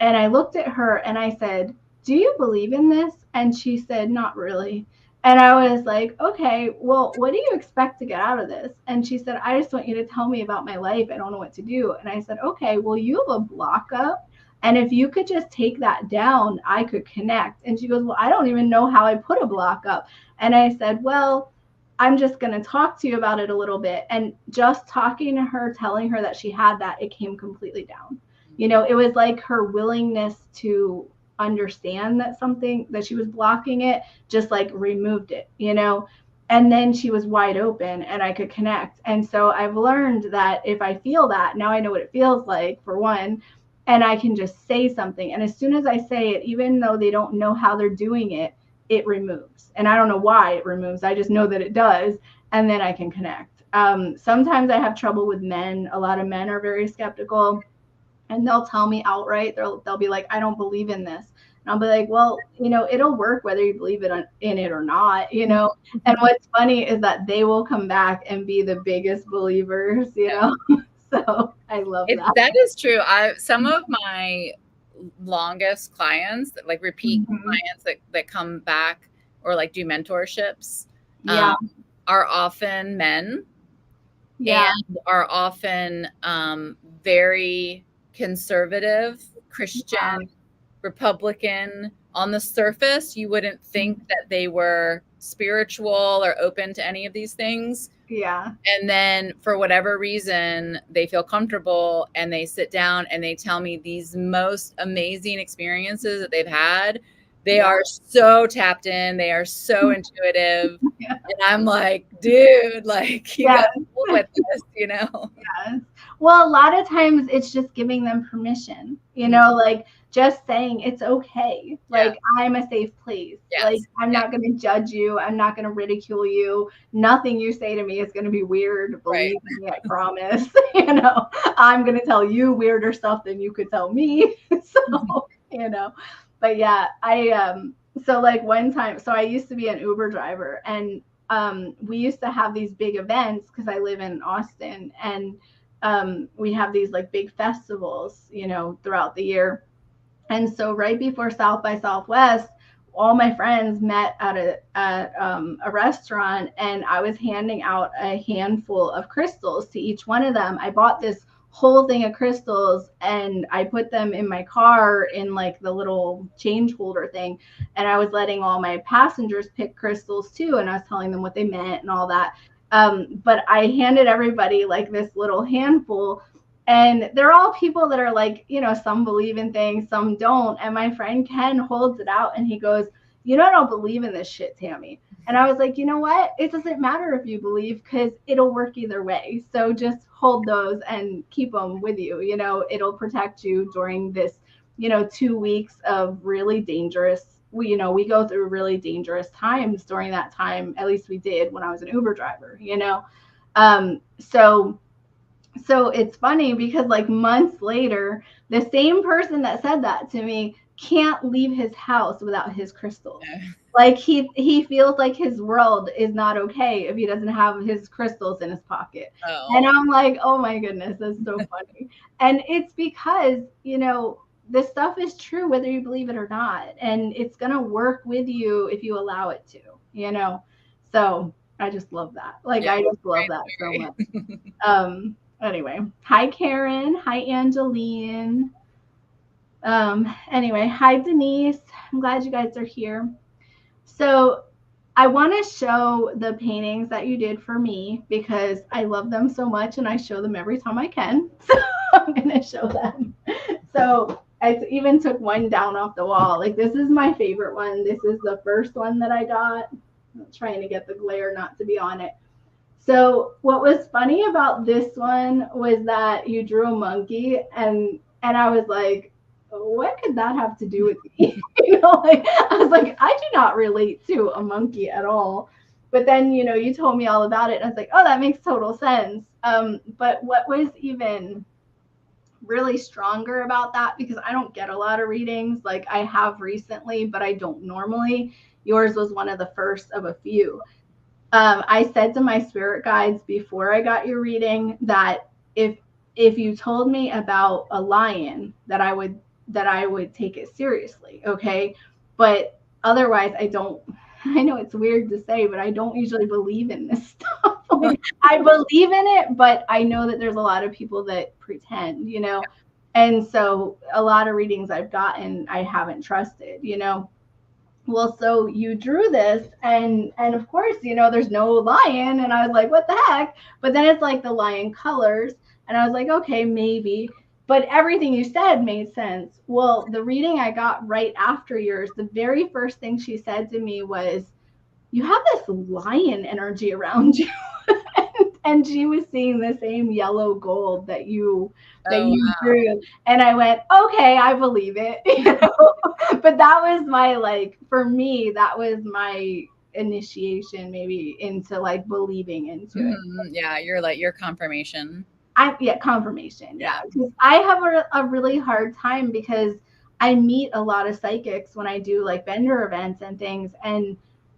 and I looked at her and I said, do you believe in this? And she said, not really. And I was like, okay, well, what do you expect to get out of this? And she said, I just want you to tell me about my life. I don't know what to do. And I said, okay, well, you have a block up. And if you could just take that down, I could connect. And she goes, well, I don't even know how I put a block up. And I said, well, I'm just going to talk to you about it a little bit. And just talking to her, telling her that she had that, it came completely down. It was like her willingness to understand that she was blocking it, just like removed it, and then she was wide open and I could connect. And so I've learned that if I feel that, now I know what it feels like, for one, and I can just say something. And as soon as I say it, even though they don't know how they're doing it, it removes. And I don't know why it removes. I just know that it does. And then I can connect. Sometimes I have trouble with men. A lot of men are very skeptical and they'll tell me outright, they'll be like, I don't believe in this. And I'll be like, well, it'll work whether you believe in it or not, And what's funny is that they will come back and be the biggest believers, So I love that. That is true. Some of my longest clients, like repeat clients that come back or like do mentorships, Yeah. are often men. Yeah. And are often very conservative, Christian, Republican. On the surface, you wouldn't think that they were spiritual or open to any of these things. Yeah. And then for whatever reason, they feel comfortable and they sit down and they tell me these most amazing experiences that they've had. They are so tapped in. They are so intuitive. Yeah. And I'm like, dude, like, you got to deal with this, Yes. Well, a lot of times it's just giving them permission, like just saying it's okay. Like, I'm a safe place. Yes. Like, I'm not going to judge you. I'm not going to ridicule you. Nothing you say to me is going to be weird. Believe me, I promise. I'm going to tell you weirder stuff than you could tell me. So, but yeah, so like one time, so I used to be an Uber driver, and we used to have these big events because I live in Austin, and we have these like big festivals, throughout the year. And so right before South by Southwest, all my friends met at a restaurant, and I was handing out a handful of crystals to each one of them. I bought this whole thing of crystals and I put them in my car in like the little change holder thing. And I was letting all my passengers pick crystals too. And I was telling them what they meant and all that. But I handed everybody like this little handful, and they're all people that are like, some believe in things, some don't. And my friend Ken holds it out and he goes, I don't believe in this shit, Tammy. And I was like, you know what? It doesn't matter if you believe, because it'll work either way. So just hold those and keep them with you. It'll protect you during this, 2 weeks of really dangerous. We go through really dangerous times during that time. At least we did when I was an Uber driver, So it's funny because like months later, the same person that said that to me can't leave his house without his crystals. Like he feels like his world is not okay if he doesn't have his crystals in his pocket. Oh. And I'm like, oh my goodness, that's so funny. And it's because, this stuff is true whether you believe it or not. And it's going to work with you if you allow it to, So I just love that. Like, I just love that so much. Anyway, hi Karen, hi Angeline. Anyway, hi Denise. I'm glad you guys are here. So I want to show the paintings that you did for me because I love them so much and I show them every time I can. So I'm going to show them. So I even took one down off the wall. Like, this is my favorite one. This is the first one that I got. I'm trying to get the glare not to be on it. So what was funny about this one was that you drew a monkey, and I was like, what could that have to do with me? Like, I was like, I do not relate to a monkey at all. But then, you told me all about it, and I was like, oh, that makes total sense. But what was even really stronger about that, because I don't get a lot of readings, like I have recently, but I don't normally. Yours was one of the first of a few. I said to my spirit guides before I got your reading that if you told me about a lion, that I would take it seriously, okay? But otherwise, I don't. I know it's weird to say, but I don't usually believe in this stuff. Like, I believe in it, but I know that there's a lot of people that pretend. And so a lot of readings I've gotten, I haven't trusted. Well, so you drew this, and of course, there's no lion, and I was like, what the heck? But then it's like the lion colors, and I was like, okay, maybe. But everything you said made sense. Well, the reading I got right after yours, the very first thing she said to me was, you have this lion energy around you. And she was seeing the same yellow gold that you wow. drew, and I went, okay, I believe it. But that was my, like, for me, that was my initiation maybe into like believing into it. Yeah, you're like your confirmation. Yeah, confirmation. Yeah. Yeah, because I have a really hard time, because I meet a lot of psychics when I do like vendor events and things, and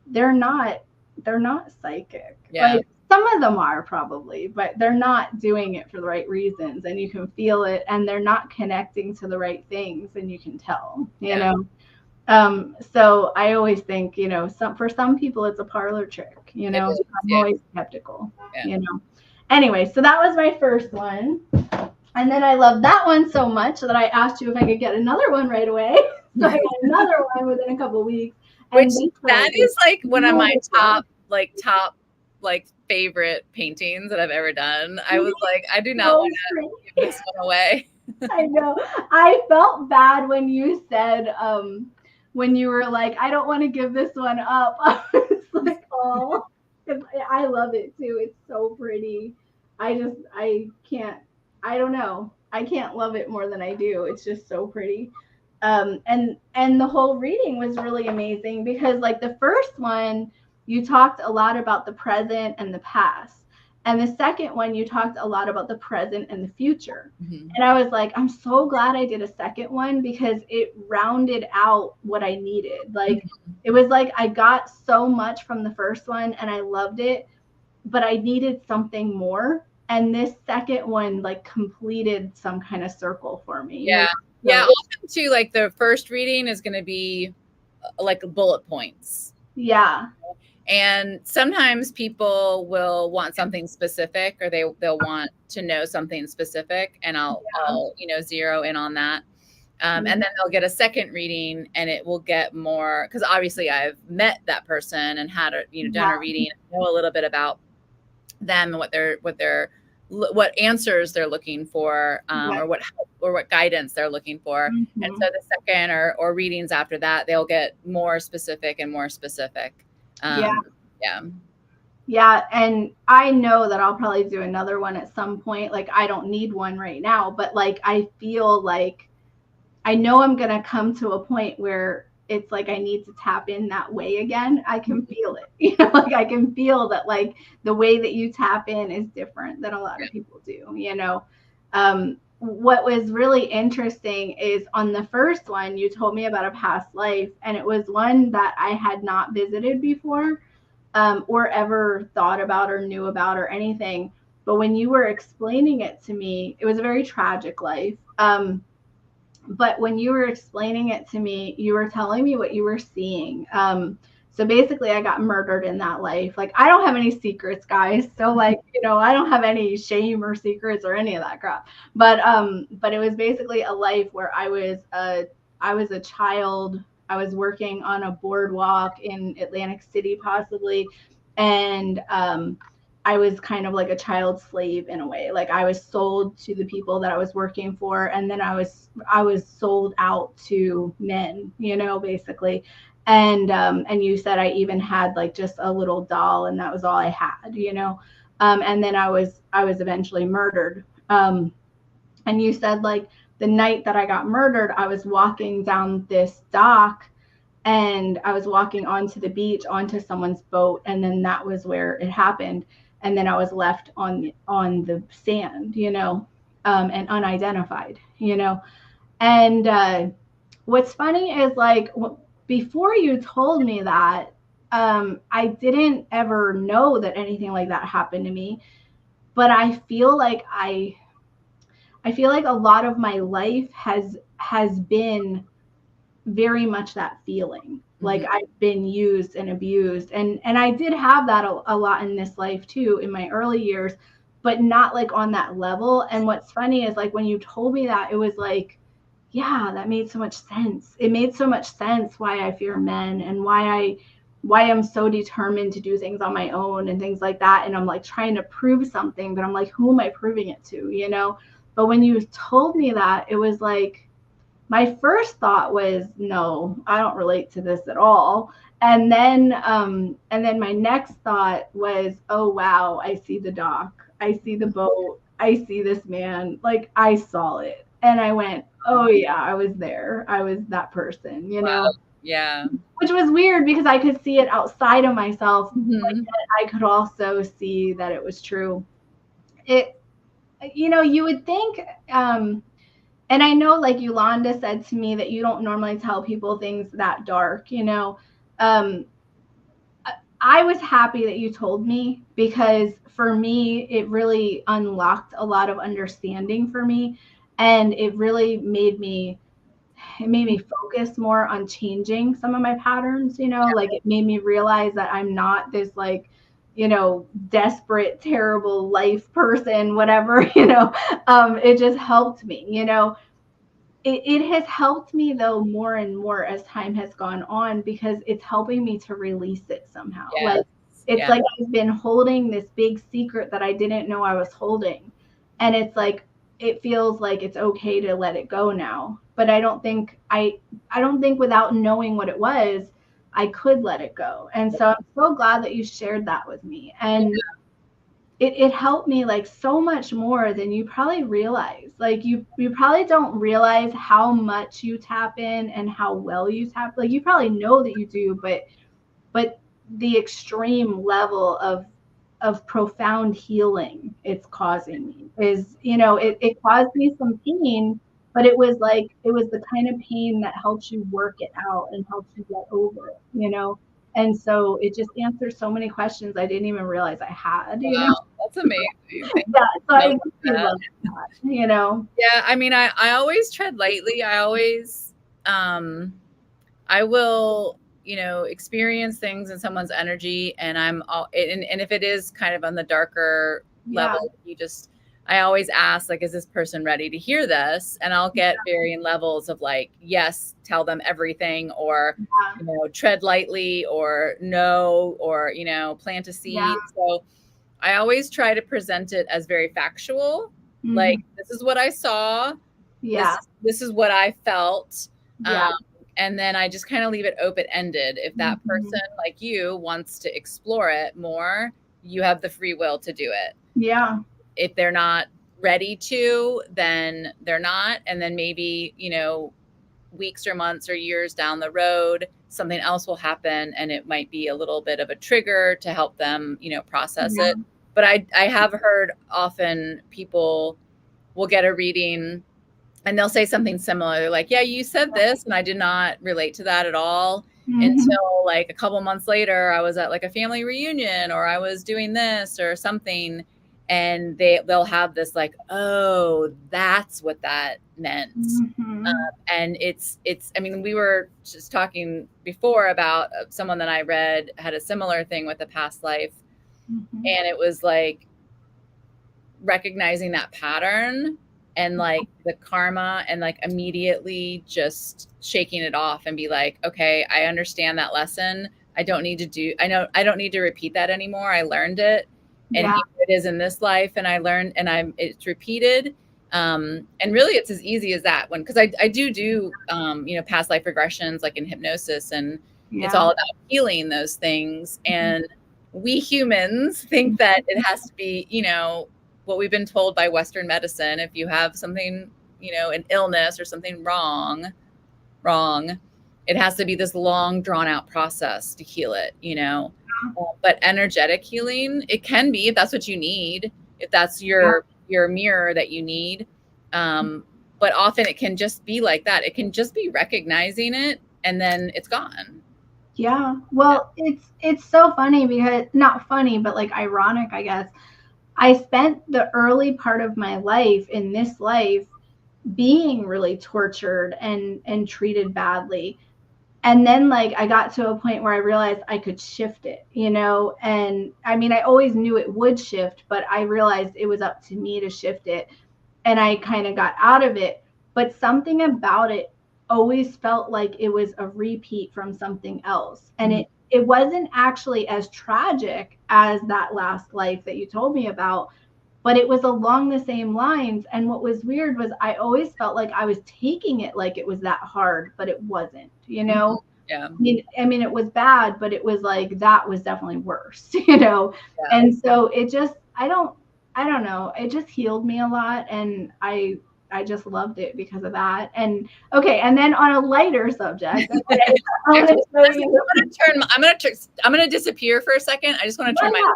they're not psychic. Yeah. Like, some of them are probably, but they're not doing it for the right reasons, and you can feel it, and they're not connecting to the right things, and you can tell. Yeah. So I always think, for some people it's a parlor trick. It is. I'm Yeah. always skeptical. Yeah. Anyway, so that was my first one. And then I loved that one so much that I asked you if I could get another one right away. So I got another one within a couple of weeks. Which that is like one of my top favorite paintings that I've ever done. I was like, I do not want to give this one away. I know. I felt bad when you said, when you were like, I don't want to give this one up. I was like, oh, I love it too. It's so pretty. I can't, I don't know. I can't love it more than I do. It's just so pretty. And the whole reading was really amazing, because like the first one, you talked a lot about the present and the past. And the second one, you talked a lot about the present and the future. Mm-hmm. And I was like, I'm so glad I did a second one, because it rounded out what I needed. Like, it was like I got so much from the first one and I loved it, but I needed something more. And this second one like completed some kind of circle for me. Yeah. Yeah. Often too, like the first reading is going to be like bullet points. Yeah. And sometimes people will want something specific, or they'll want to know something specific, and I'll zero in on that. And then they'll get a second reading, and it will get more, because obviously I've met that person and had done a reading, know a little bit about them and what answers they're looking for, or what guidance they're looking for. And so the second or readings after that, they'll get more specific and more specific. Yeah. And I know that I'll probably do another one at some point. Like, I don't need one right now, but like, I feel like I know I'm going to come to a point where it's like I need to tap in that way again. I can feel it. Like, I can feel that, like, the way that you tap in is different than a lot of people do. What was really interesting is on the first one, you told me about a past life, and it was one that I had not visited before, or ever thought about or knew about or anything. But when you were explaining it to me, it was a very tragic life. But when you were explaining it to me, you were telling me what you were seeing. So basically, I got murdered in that life. Like, I don't have any secrets, guys. So like, I don't have any shame or secrets or any of that crap. But it was basically a life where I was a child. I was working on a boardwalk in Atlantic City, possibly, and I was kind of like a child slave in a way. Like I was sold to the people that I was working for, and then I was sold out to men, you know, basically. And you said I even had like just a little doll, and that was all I had, you know. And then I was eventually murdered. And you said like the night that I got murdered, I was walking down this dock, and I was walking onto the beach onto someone's boat, and then that was where it happened. And then I was left on the sand, you know, and unidentified, you know. And what's funny is like before you told me that, I didn't ever know that anything like that happened to me. But I feel like a lot of my life has been very much that feeling, like I've been used and abused, and I did have that a lot in this life too in my early years, but not like on that level. And what's funny is like when you told me that, it was like, yeah, that made so much sense. It made so much sense why I fear men, and why I'm so determined to do things on my own and things like that. And I'm like trying to prove something, but I'm like, who am I proving it to, you know? But when you told me that, it was like, my first thought was, no, I don't relate to this at all. And then my next thought was, oh wow, I see the dock, I see the boat, I see this man, like I saw it, and I went, oh yeah, I was there, I was that person, you Wow. know. Yeah. Which was weird because I could see it outside of myself, but Mm-hmm. I could also see that it was true. It, you know, you would think, and I know, like Yolanda said to me, that you don't normally tell people things that dark, you know. Um, I was happy that you told me, because for me, it really unlocked a lot of understanding for me. And it really made me focus more on changing some of my patterns, you know, like it made me realize that I'm not this like, you know, desperate, terrible life person, whatever, you know. It just helped me, you know. It has helped me though more and more as time has gone on, because it's helping me to release it somehow. Yes. Like it's Yeah. like I've been holding this big secret that I didn't know I was holding. And it's like it feels like it's okay to let it go now. But I don't think without knowing what it was, I could let it go. And so I'm so glad that you shared that with me. And it helped me like so much more than you probably realize. Like you probably don't realize how much you tap in and how well you tap. Like you probably know that you do, but the extreme level of profound healing it's causing me is, you know, it caused me some pain, but it was like it was the kind of pain that helps you work it out and helps you get over it, you know. And so it just answers so many questions I didn't even realize I had, you know. Wow. That's amazing. Thank Yeah, so you I so much for do that. love that, you know. Yeah. I mean, I always tread lightly. Um, I will, experience things in someone's energy, and and if it is kind of on the darker Yeah, level, I always ask, like, is this person ready to hear this? And I'll get varying levels of like, yes, tell them everything, or, yeah, tread lightly, or no, or, plant a yeah, seed. So I always try to present it as very factual. Like, mhm, this is what I saw. yeah, This is what I felt. yeah, And then I just kind of leave it open ended. If that mhm, person, like you, wants to explore it more, you have the free will to do it. yeah, If they're not ready to, then they're not. And then maybe, weeks or months or years down the road, something else will happen, and it might be a little bit of a trigger to help them, process yeah, it. But I have heard often people will get a reading and they'll say something similar. They're like, yeah, you said this, and I did not relate to that at all, mhm, until like a couple months later, I was at like a family reunion, or I was doing this or something. And they'll have this like, oh, that's what that meant. mhm, And I mean, we were just talking before about someone that I read had a similar thing with a past life. mhm, And it was like recognizing that pattern and like the karma, and like immediately just shaking it off and be like, okay, I understand that lesson. I don't need to repeat that anymore. I learned it. and Yeah. here it is in this life, and I learned, and it's repeated. And really it's as easy as that one, because I do past life regressions like in hypnosis, and it's Yeah. all about healing those things. And we humans think that it has to be, what we've been told by Western medicine. If you have something, an illness or something wrong, it has to be this long drawn out process to heal it, but energetic healing, it can be, if that's what you need, if that's your mirror that you need. But often it can just be like that. It can just be recognizing it, and then it's gone. Yeah. Well, it's so funny, because not funny, but like ironic, I guess. I spent the early part of my life in this life being really tortured and treated badly. And then like I got to a point where I realized I could shift it, and I mean, I always knew it would shift, but I realized it was up to me to shift it. And I kind of got out of it, but something about it always felt like it was a repeat from something else. And it wasn't actually as tragic as that last life that you told me about, but it was along the same lines. And what was weird was I always felt like I was taking it like it was that hard, but it wasn't, Yeah. I mean, it was bad, but it was like, that was definitely worse, And so it just, I don't know. It just healed me a lot. And I just loved it because of that. And okay. And then on a lighter subject, okay, I'm going to disappear for a second. I just want to turn my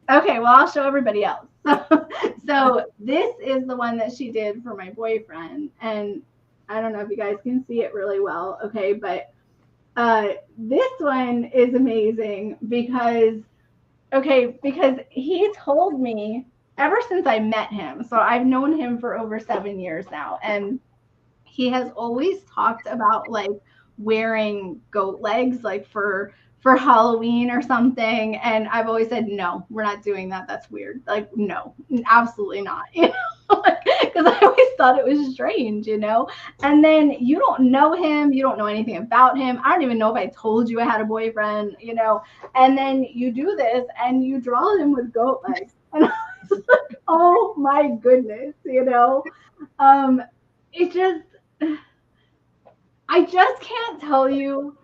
Okay, well, I'll show everybody else. So this is the one that she did for my boyfriend. And I don't know if you guys can see it really well. Okay, but this one is amazing because he told me ever since I met him. So I've known him for over 7 years now. And he has always talked about like wearing goat legs, like for Halloween or something. And I've always said, no, we're not doing that. That's weird. Like, no, absolutely not. Because I always thought it was strange, And then you don't know him. You don't know anything about him. I don't even know if I told you I had a boyfriend, And then you do this and you draw him with goat legs. And I was like, oh my goodness, It just, I just can't tell you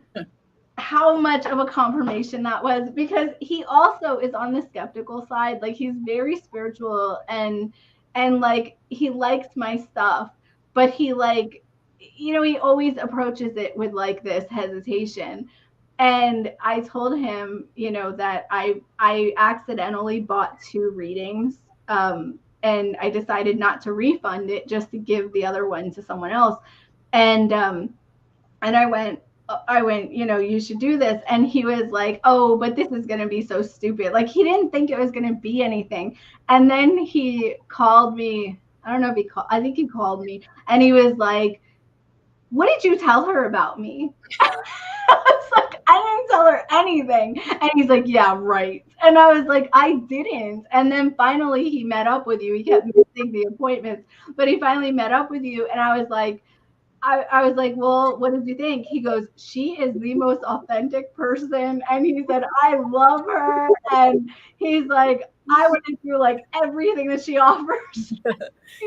how much of a confirmation that was, because he also is on the skeptical side. Like, he's very spiritual and like he likes my stuff, but he like, he always approaches it with like this hesitation. And I told him, that I accidentally bought 2 readings, and I decided not to refund it, just to give the other one to someone else. And I went, you should do this. And he was like, oh, but this is going to be so stupid. Like, he didn't think it was going to be anything. And then he called me. I don't know if I think he called me, and he was like, what did you tell her about me? I was like, I didn't tell her anything. And he's like, yeah, right. And I was like, I didn't. And then finally he met up with you. He kept missing the appointments, but he finally met up with you. And I was like, well, what did you think? He goes, she is the most authentic person. And he said, I love her. And he's like, I want to do like everything that she offers.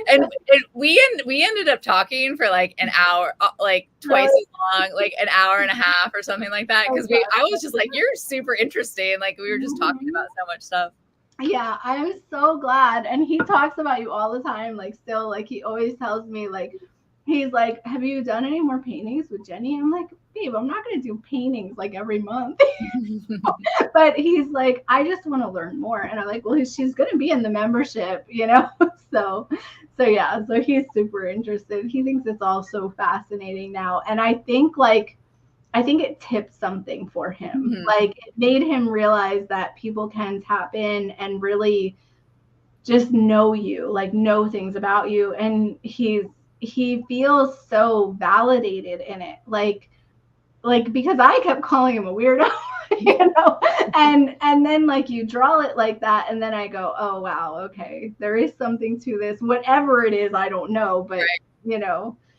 And we ended up talking for like an hour, like twice as long, like an hour and a half or something like that. Because I was just like, you're super interesting. Like, we were just talking about so much stuff. Yeah, I'm so glad. And he talks about you all the time. Like, still, like, he always tells me, like, he's like, have you done any more paintings with Jenny? I'm like, babe, I'm not going to do paintings like every month. But he's like, I just want to learn more. And I'm like, well, she's going to be in the membership, So yeah, so he's super interested. He thinks it's all so fascinating now. And I think it tipped something for him. Mm-hmm. Like, it made him realize that people can tap in and really just know you, like know things about you. And he feels so validated in it. Like because I kept calling him a weirdo, and then like you draw it like that. And then I go, oh, wow. Okay. There is something to this, whatever it is. I don't know, but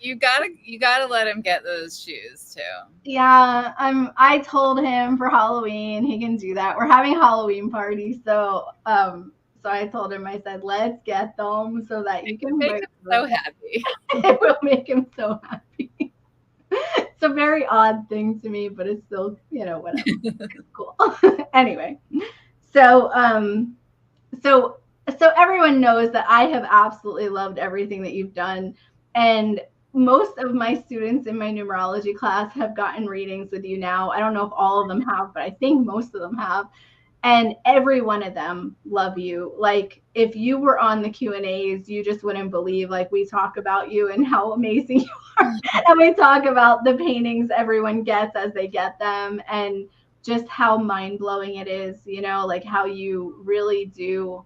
You gotta let him get those shoes too. Yeah, I told him for Halloween he can do that. We're having a Halloween party, so I told him, I said, let's get them so that you can Make wear him them. so happy. It will make him so happy. It's a very odd thing to me, but it's still, whatever. It's cool. Anyway, so so so everyone knows that I have absolutely loved everything that you've done, and most of my students in my numerology class have gotten readings with you now. I don't know if all of them have, but I think most of them have, and every one of them love you. Like, if you were on the Q&As, you just wouldn't believe, like, we talk about you and how amazing you are, and we talk about the paintings everyone gets as they get them, and just how mind-blowing it is, like how you really do,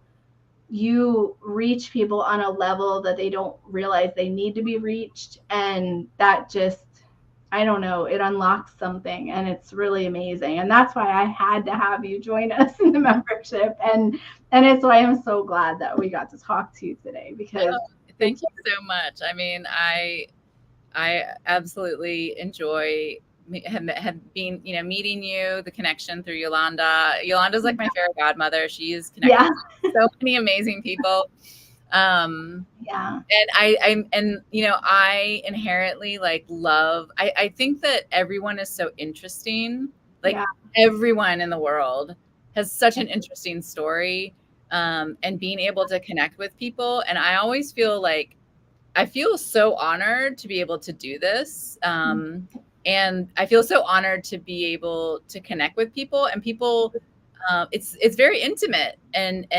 you reach people on a level that they don't realize they need to be reached, and that just, I don't know, it unlocks something, and it's really amazing, and that's why I had to have you join us in the membership, and it's why I'm so glad that we got to talk to you today, because Thank you so much. I mean, I absolutely enjoy have been, meeting you, the connection through Yolanda. Yolanda's like my fairy godmother. She's connected yeah, so many amazing people. yeah, And I inherently like love, I think that everyone is so interesting. Like, yeah, everyone in the world has such an interesting story. And being able to connect with people. And I always feel like I feel so honored to be able to do this. And I feel so honored to be able to connect with people, and people, it's very intimate, and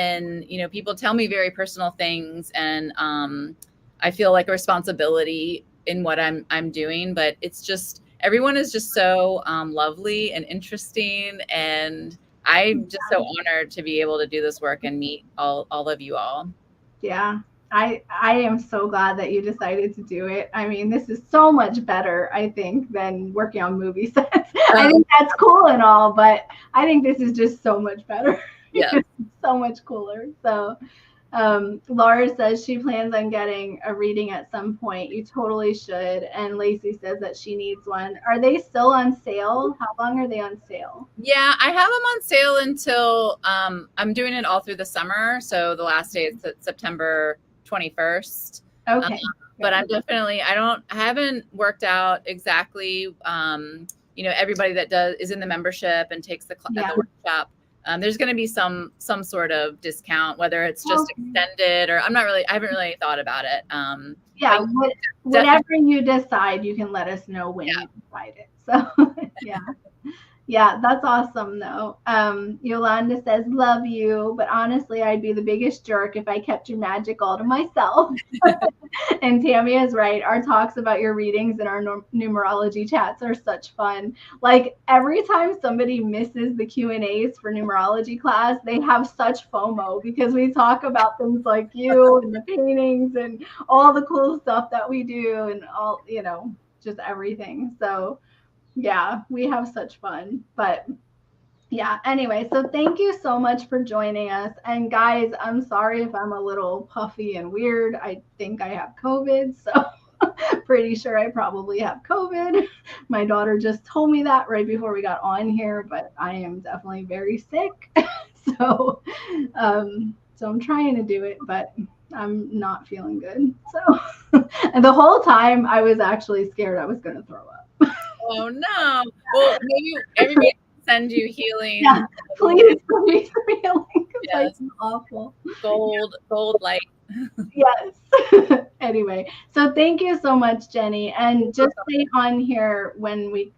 people tell me very personal things, and I feel like a responsibility in what I'm doing, but it's just, everyone is just so lovely and interesting, and I'm just so honored to be able to do this work and meet all of you all. yeah. I am so glad that you decided to do it. I mean, this is so much better, I think, than working on movie sets. I think that's cool and all, but I think this is just so much better. Yeah. So much cooler. So, Laura says she plans on getting a reading at some point. You totally should. And Lacey says that she needs one. Are they still on sale? How long are they on sale? Yeah, I have them on sale until I'm doing it all through the summer. So the last day is September 21st. Okay. But I'm definitely, I haven't worked out exactly, everybody that is in the membership and takes the workshop. There's going to be some sort of discount, whether it's just extended, or I haven't really thought about it. Yeah, whatever you decide, you can let us know when you decide it. So, yeah. Yeah, that's awesome though. Yolanda says, love you, but honestly, I'd be the biggest jerk if I kept your magic all to myself. And Tammy is right. Our talks about your readings and our numerology chats are such fun. Like, every time somebody misses the Q&As for numerology class, they have such FOMO, because we talk about things like you and the paintings and all the cool stuff that we do, and all, just everything. So, yeah, we have such fun. But yeah, anyway, so thank you so much for joining us. And guys, I'm sorry if I'm a little puffy and weird. I think I have COVID, so pretty sure I probably have COVID. My daughter just told me that right before we got on here, but I am definitely very sick. So so I'm trying to do it, but I'm not feeling good. So and the whole time I was actually scared I was going to throw up. Oh no! Well, maybe everybody can send you healing. Yeah, please send me some healing. Yes. It's awful. Gold light. Yes. Anyway, so thank you so much, Jenny, and just stay on here when we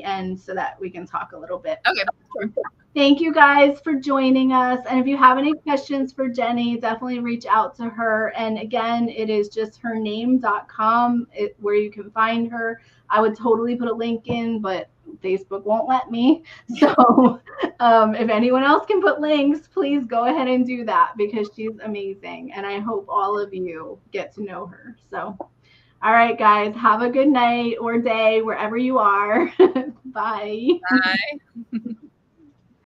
end so that we can talk a little bit. Okay. Sure. Thank you guys for joining us. And if you have any questions for Jenny, definitely reach out to her. And again, it is just hername.com where you can find her. I would totally put a link in, but Facebook won't let me. So if anyone else can put links, please go ahead and do that, because she's amazing. And I hope all of you get to know her. So, all right, guys, have a good night or day wherever you are. Bye. Bye.